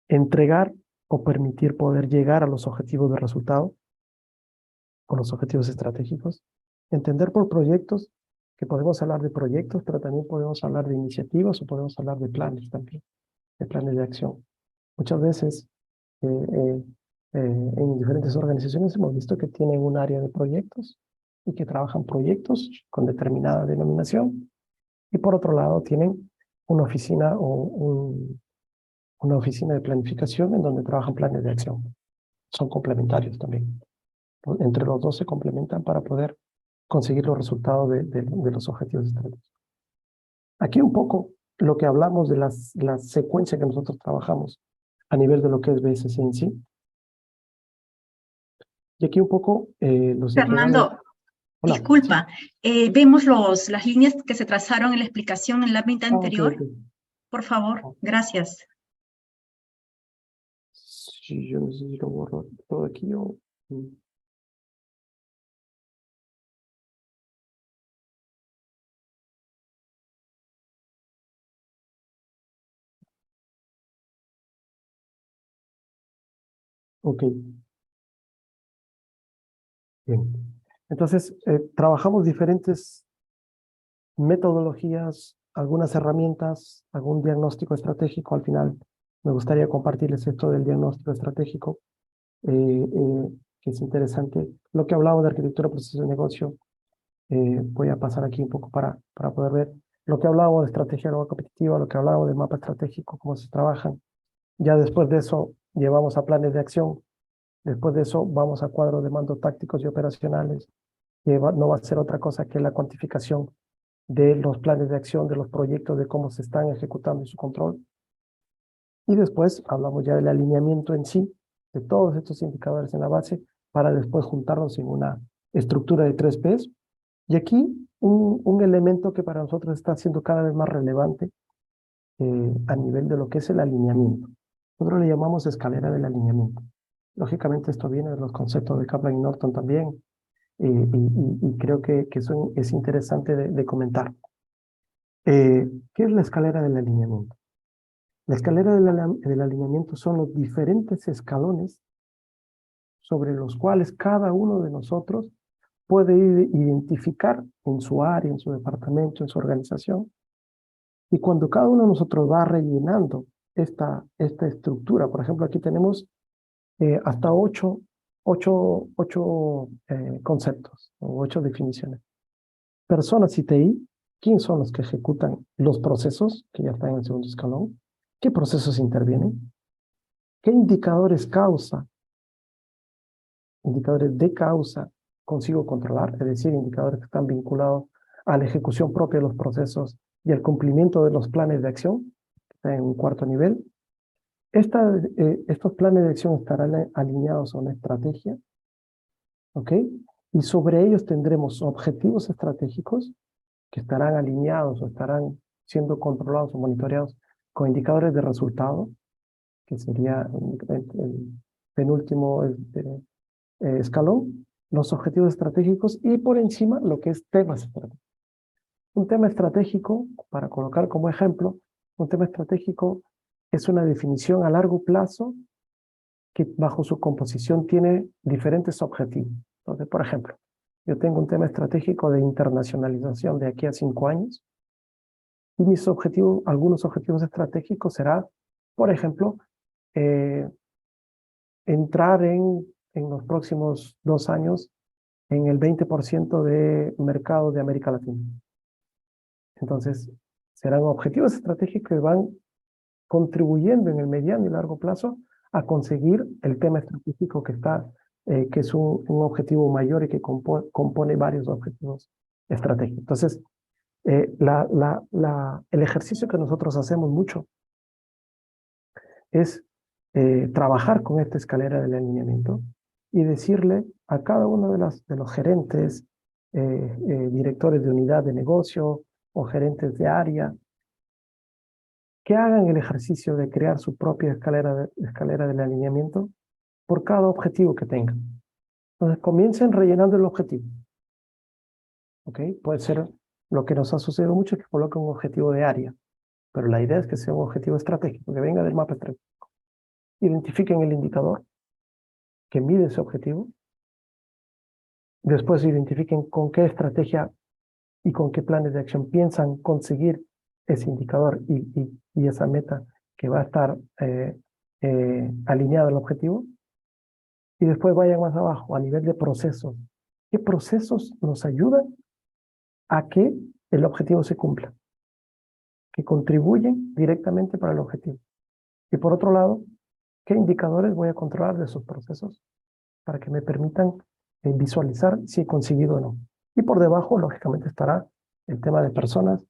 Speaker 1: entregar o permitir poder llegar a los objetivos de resultado o los objetivos estratégicos. Entender por proyectos que podemos hablar de proyectos, pero también podemos hablar de iniciativas o podemos hablar de planes también, de planes de acción. Muchas veces en diferentes organizaciones hemos visto que tienen un área de proyectos y que trabajan proyectos con determinada denominación, y por otro lado tienen una oficina una oficina de planificación en donde trabajan planes de acción. Son complementarios también. Entre los dos se complementan para poder conseguir los resultados de los objetivos estratégicos. Aquí un poco lo que hablamos de la secuencia que nosotros trabajamos a nivel de lo que es BSC en sí. Y aquí un poco los
Speaker 5: Fernando,
Speaker 1: Hola,
Speaker 5: disculpa,
Speaker 1: sí.
Speaker 5: vemos las líneas que se trazaron en la explicación en la mitad anterior.
Speaker 1: Okay.
Speaker 5: Por favor, gracias.
Speaker 1: Sí, yo no sé si lo borro todo aquí o... Ok. Bien. Entonces, trabajamos diferentes metodologías, algunas herramientas, algún diagnóstico estratégico. Al final, me gustaría compartirles esto del diagnóstico estratégico, que es interesante. Lo que hablamos de arquitectura, proceso de negocio, voy a pasar aquí un poco para poder ver lo que hablábamos de estrategia global competitiva, lo que hablábamos del mapa estratégico, cómo se trabajan. Ya después de eso, llevamos a planes de acción. Después de eso, vamos a cuadros de mando tácticos y operacionales, que no va a ser otra cosa que la cuantificación de los planes de acción, de los proyectos, de cómo se están ejecutando y su control. Y después hablamos ya del alineamiento en sí, de todos estos indicadores en la base, para después juntarlos en una estructura de 3 Ps. Y aquí un elemento que para nosotros está siendo cada vez más relevante a nivel de lo que es el alineamiento. Nosotros le llamamos escalera del alineamiento. Lógicamente esto viene de los conceptos de Kaplan y Norton también, y creo que eso es interesante de comentar. ¿Qué es la escalera del alineamiento? La escalera del alineamiento son los diferentes escalones sobre los cuales cada uno de nosotros puede identificar en su área, en su departamento, en su organización. Y cuando cada uno de nosotros va rellenando esta estructura, por ejemplo, aquí tenemos hasta ocho conceptos o 8 definiciones. Personas y TI, ¿quién son los que ejecutan los procesos que ya están en el segundo escalón? ¿Qué procesos intervienen? ¿Qué indicadores indicadores de causa consigo controlar? Es decir, indicadores que están vinculados a la ejecución propia de los procesos y al cumplimiento de los planes de acción, que está en un 4º nivel. Estos planes de acción estarán alineados a una estrategia, ¿ok? Y sobre ellos tendremos objetivos estratégicos que estarán alineados o estarán siendo controlados o monitoreados con indicadores de resultado, que sería el penúltimo escalón, los objetivos estratégicos, y por encima lo que es temas estratégicos. Un tema estratégico, para colocar como ejemplo, un tema estratégico es una definición a largo plazo que bajo su composición tiene diferentes objetivos. Entonces, por ejemplo, yo tengo un tema estratégico de internacionalización de aquí a 5 años, y mis objetivos, algunos objetivos estratégicos será, por ejemplo, entrar en los próximos 2 años en el 20% de mercado de América Latina. Entonces, serán objetivos estratégicos que van contribuyendo en el mediano y largo plazo a conseguir el tema estratégico que está, que es un objetivo mayor y que compone varios objetivos estratégicos. Entonces, el ejercicio que nosotros hacemos mucho es trabajar con esta escalera del alineamiento y decirle a cada uno de los gerentes, directores de unidad de negocio o gerentes de área, que hagan el ejercicio de crear su propia escalera del alineamiento por cada objetivo que tengan. Entonces comiencen rellenando el objetivo. ¿Ok? Puede ser lo que nos ha sucedido mucho, que coloquen un objetivo de área, pero la idea es que sea un objetivo estratégico, que venga del mapa estratégico. Identifiquen el indicador que mide ese objetivo. Después identifiquen con qué estrategia y con qué planes de acción piensan conseguir ese indicador y esa meta que va a estar alineada al objetivo. Y después vayan más abajo, a nivel de procesos. ¿Qué procesos nos ayudan a que el objetivo se cumpla? Que contribuyen directamente para el objetivo. Y por otro lado, ¿qué indicadores voy a controlar de esos procesos para que me permitan visualizar si he conseguido o no? Y por debajo, lógicamente, estará el tema de personas,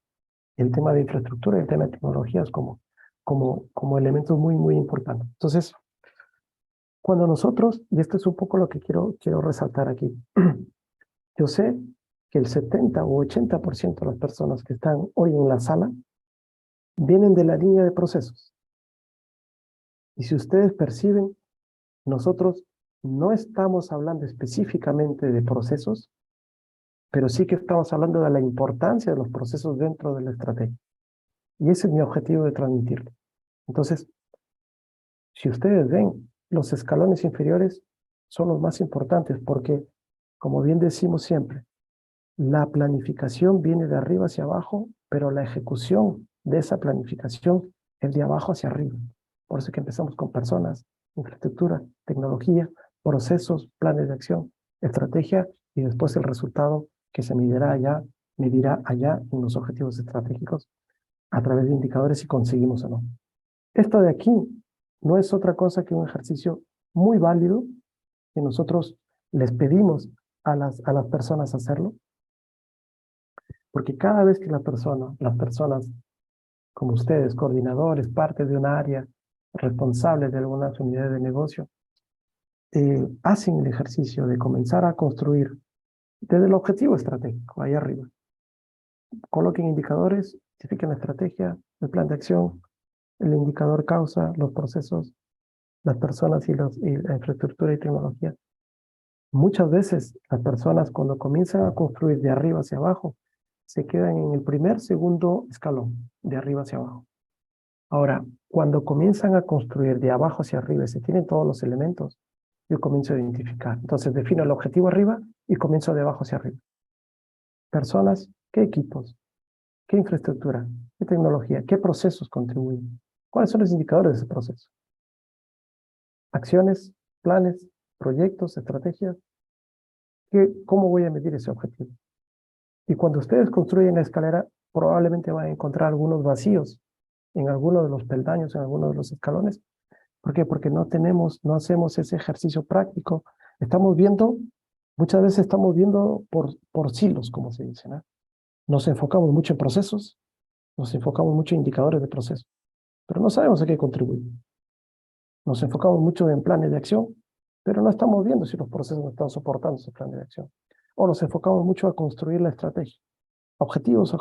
Speaker 1: el tema de infraestructura y el tema de tecnologías como elementos muy, muy importantes. Entonces, cuando nosotros, y esto es un poco lo que quiero resaltar aquí, yo sé que el 70 o 80% de las personas que están hoy en la sala vienen de la línea de procesos. Y si ustedes perciben, nosotros no estamos hablando específicamente de procesos, pero sí que estamos hablando de la importancia de los procesos dentro de la estrategia. Y ese es mi objetivo de transmitirlo. Entonces, si ustedes ven, los escalones inferiores son los más importantes porque, como bien decimos siempre, la planificación viene de arriba hacia abajo, pero la ejecución de esa planificación es de abajo hacia arriba. Por eso que empezamos con personas, infraestructura, tecnología, procesos, planes de acción, estrategia y después el resultado que se medirá allá en los objetivos estratégicos a través de indicadores si conseguimos o no. Esto de aquí no es otra cosa que un ejercicio muy válido que nosotros les pedimos a las personas hacerlo, porque cada vez que las personas como ustedes, coordinadores, parte de un área, responsables de algunas unidades de negocio, hacen el ejercicio de comenzar a construir desde el objetivo estratégico, ahí arriba. Coloquen indicadores, identifiquen la estrategia, el plan de acción, el indicador causa, los procesos, las personas y la infraestructura y tecnología. Muchas veces las personas cuando comienzan a construir de arriba hacia abajo, se quedan en el primer, segundo escalón, de arriba hacia abajo. Ahora, cuando comienzan a construir de abajo hacia arriba y se tienen todos los elementos, yo comienzo a identificar. Entonces defino el objetivo arriba y comienzo de abajo hacia arriba. Personas, ¿qué equipos? ¿Qué infraestructura? ¿Qué tecnología? ¿Qué procesos contribuyen? ¿Cuáles son los indicadores de ese proceso? Acciones, planes, proyectos, estrategias. ¿Cómo voy a medir ese objetivo? Y cuando ustedes construyen la escalera, probablemente van a encontrar algunos vacíos en alguno de los peldaños, en alguno de los escalones. ¿Por qué? Porque no hacemos ese ejercicio práctico. Muchas veces estamos viendo por silos, como se dice, ¿no? Nos enfocamos mucho en procesos, nos enfocamos mucho en indicadores de proceso, pero no sabemos a qué contribuyen. Nos enfocamos mucho en planes de acción, pero no estamos viendo si los procesos están soportando ese plan de acción. O nos enfocamos mucho a construir la estrategia. Objetivos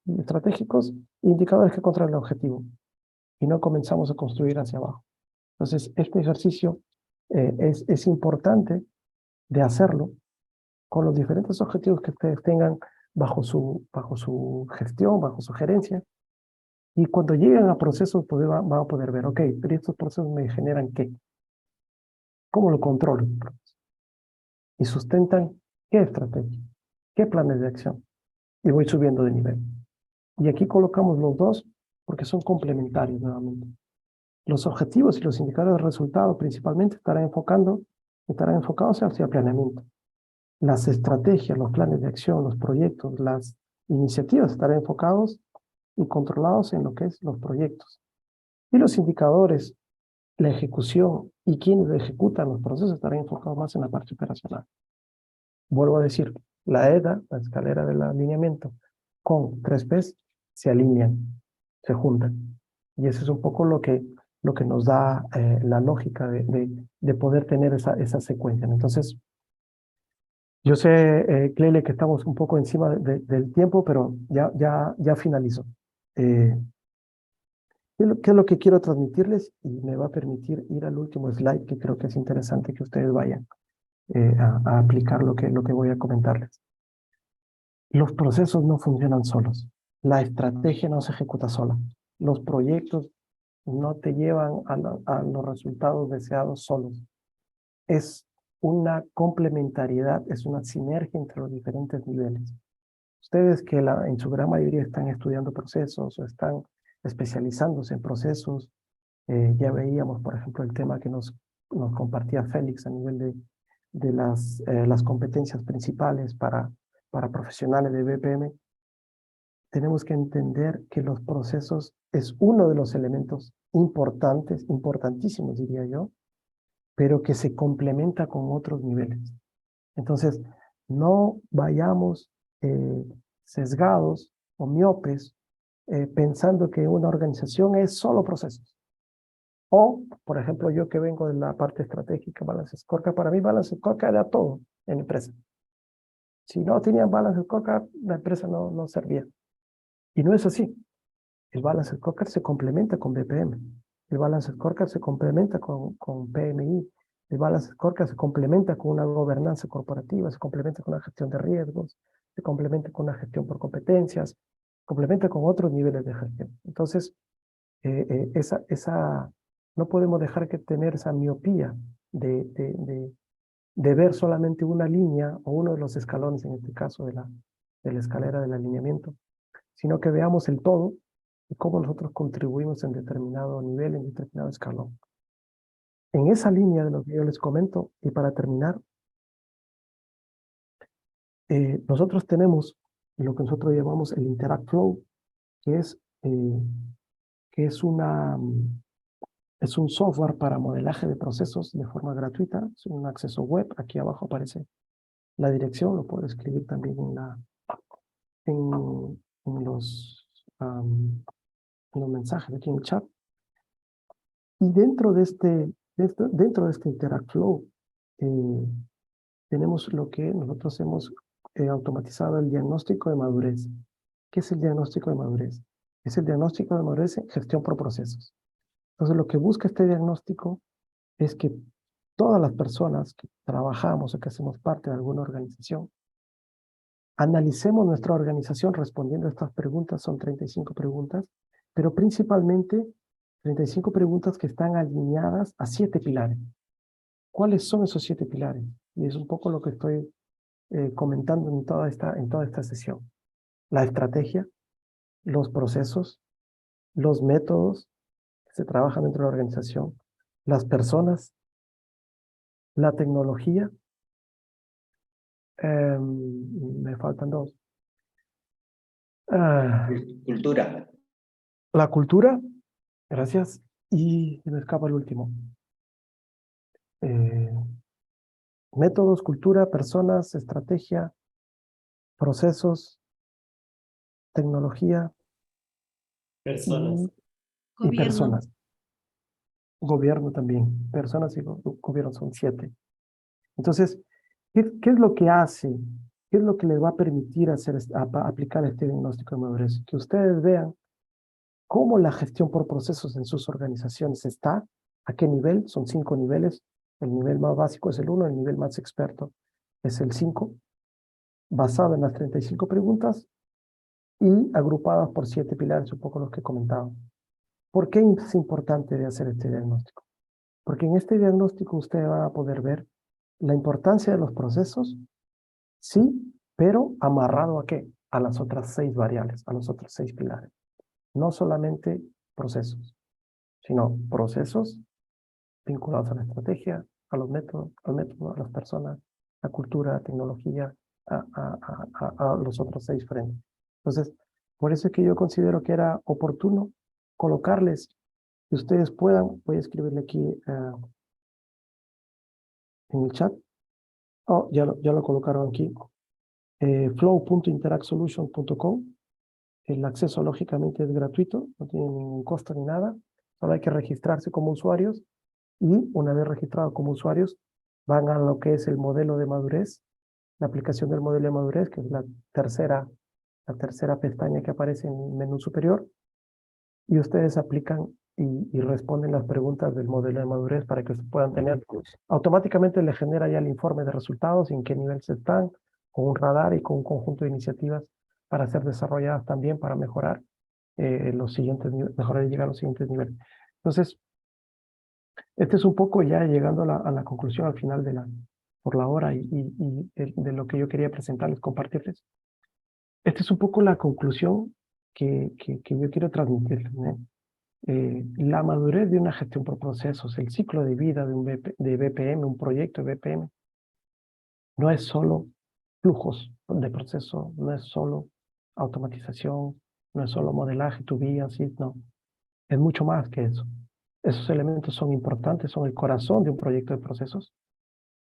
Speaker 1: estratégicos, indicadores que controlan el objetivo. Y no comenzamos a construir hacia abajo. Entonces, este ejercicio es importante de hacerlo con los diferentes objetivos que ustedes tengan bajo su gestión, bajo su gerencia. Y cuando lleguen a procesos, pues van a poder ver, ok, pero estos procesos me generan ¿qué? ¿Cómo lo controlo? Y sustentan qué estrategia, qué planes de acción. Y voy subiendo de nivel. Y aquí colocamos los dos porque son complementarios nuevamente. Los objetivos y los indicadores de resultados principalmente estarán enfocados hacia el planeamiento. Las estrategias, los planes de acción, los proyectos, las iniciativas estarán enfocados y controlados en lo que es los proyectos. Y los indicadores, la ejecución y quienes ejecutan los procesos estarán enfocados más en la parte operacional. Vuelvo a decir, la EDA, la escalera del alineamiento, con 3Ps se alinean, se juntan. Y eso es un poco lo que nos da la lógica de poder tener esa secuencia. Entonces, yo sé, Clele, que estamos un poco encima del tiempo, pero ya finalizo. ¿Qué es lo que quiero transmitirles? Y me va a permitir ir al último slide, que creo que es interesante que ustedes vayan a aplicar lo que voy a comentarles. Los procesos no funcionan solos. La estrategia no se ejecuta sola. Los proyectos no te llevan a los resultados deseados solos. Es una complementariedad, es una sinergia entre los diferentes niveles. Ustedes que en su gran mayoría están estudiando procesos o están especializándose en procesos, ya veíamos, por ejemplo, el tema que nos compartía Félix a nivel de las competencias principales para profesionales de BPM. Tenemos que entender que los procesos es uno de los elementos importantes, importantísimos diría yo, pero que se complementa con otros niveles. Entonces, no vayamos sesgados o miopes pensando que una organización es solo procesos. O, por ejemplo, yo que vengo de la parte estratégica, Balance Scorecard, para mí Balance Scorecard era todo en la empresa. Si no tenían Balance Scorecard, la empresa no servía. Y no es así. El Balance Scorecard se complementa con BPM. El Balance Scorecard se complementa con PMI. El Balance Scorecard se complementa con una gobernanza corporativa, se complementa con una gestión de riesgos, se complementa con una gestión por competencias, complementa con otros niveles de gestión. Entonces, no podemos dejar que tener esa miopía de ver solamente una línea o uno de los escalones, en este caso de la escalera del alineamiento, sino que veamos el todo y cómo nosotros contribuimos en determinado nivel, en determinado escalón. En esa línea de lo que yo les comento, y para terminar, nosotros tenemos lo que nosotros llamamos el Interact Flow, que es un software para modelaje de procesos de forma gratuita, es un acceso web. Aquí abajo aparece la dirección, lo puedo escribir también en los mensajes aquí en el chat. Y dentro de este Interact Flow tenemos lo que nosotros hemos automatizado, el diagnóstico de madurez. ¿Qué es el diagnóstico de madurez? Es el diagnóstico de madurez en gestión por procesos. Entonces, lo que busca este diagnóstico es que todas las personas que trabajamos o que hacemos parte de alguna organización, analicemos nuestra organización respondiendo a estas preguntas. Son 35 preguntas, pero principalmente 35 preguntas que están alineadas a 7 pilares. ¿Cuáles son esos 7 pilares? Y es un poco lo que estoy comentando en toda esta sesión. La estrategia, los procesos, los métodos que se trabajan dentro de la organización, las personas, la tecnología, me faltan 2.
Speaker 6: Cultura.
Speaker 1: La cultura, gracias, y me escapa el último. Métodos, cultura, personas, estrategia, procesos, tecnología
Speaker 6: Personas.
Speaker 1: y personas. Gobierno también. Personas y gobierno son 7. Entonces, ¿qué es lo que hace? ¿Qué es lo que les va a permitir aplicar este diagnóstico de madurez? Que ustedes vean cómo la gestión por procesos en sus organizaciones está, a qué nivel. Son 5 niveles. El nivel más básico es el 1, el nivel más experto es el 5, basado en las 35 preguntas y agrupadas por 7 pilares, un poco los que comentaba. ¿Por qué es importante de hacer este diagnóstico? Porque en este diagnóstico usted va a poder ver la importancia de los procesos, sí, pero amarrado ¿a qué? A las otras 6 variables, a los otros 6 pilares. No solamente procesos, sino procesos vinculados a la estrategia, a los métodos, a las personas, a cultura, a tecnología, a los otros 6 frentes. Entonces, por eso es que yo considero que era oportuno colocarles, que ustedes puedan, voy a escribirle aquí en el chat. Oh, ya lo colocaron aquí. Flow.interactsolution.com. El acceso lógicamente es gratuito, no tiene ningún costo ni nada. Solo hay que registrarse como usuarios y una vez registrados como usuarios van a lo que es el modelo de madurez, la aplicación del modelo de madurez, que es la tercera pestaña que aparece en el menú superior, y ustedes aplican y responden las preguntas del modelo de madurez para que puedan tener, automáticamente les genera ya el informe de resultados, en qué nivel se están, con un radar y con un conjunto de iniciativas para ser desarrolladas también para mejorar los siguientes mejorar y llegar a los siguientes niveles. Entonces, este es un poco ya llegando a la conclusión al final por la hora de lo que yo quería presentarles, compartirles. Esta es un poco la conclusión que yo quiero transmitirles, ¿no? La madurez de una gestión por procesos, el ciclo de vida de BPM, un proyecto de BPM, no es solo flujos de proceso, no es solo automatización, no es solo modelaje, tubería, así, no. Es mucho más que eso. Esos elementos son importantes, son el corazón de un proyecto de procesos,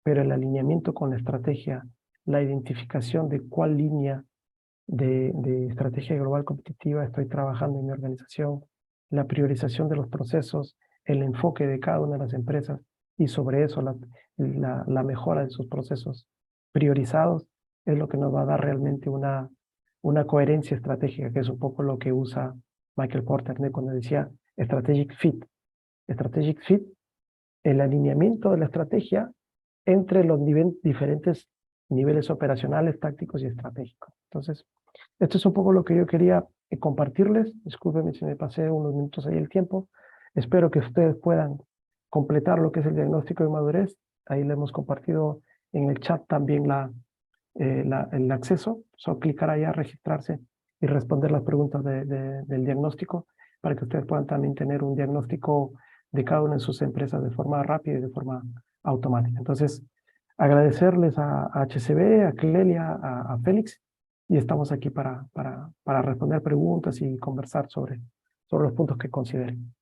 Speaker 1: pero el alineamiento con la estrategia, la identificación de cuál línea de estrategia global competitiva estoy trabajando en mi organización, la priorización de los procesos, el enfoque de cada una de las empresas y sobre eso la mejora de sus procesos priorizados es lo que nos va a dar realmente una coherencia estratégica, que es un poco lo que usa Michael Porter, ¿no? Cuando decía strategic fit. Strategic fit, el alineamiento de la estrategia entre los diferentes niveles operacionales, tácticos y estratégicos. Entonces, esto es un poco lo que yo quería compartirles. Discúlpenme si me pasé unos minutos ahí el tiempo. Espero que ustedes puedan completar lo que es el diagnóstico de madurez. Ahí le hemos compartido en el chat también el acceso. Solo clicar allá, registrarse y responder las preguntas del diagnóstico para que ustedes puedan también tener un diagnóstico de cada una de sus empresas de forma rápida y de forma automática. Entonces, agradecerles a HCB, a Clelia, a Félix, y estamos aquí para responder preguntas y conversar sobre los puntos que consideren.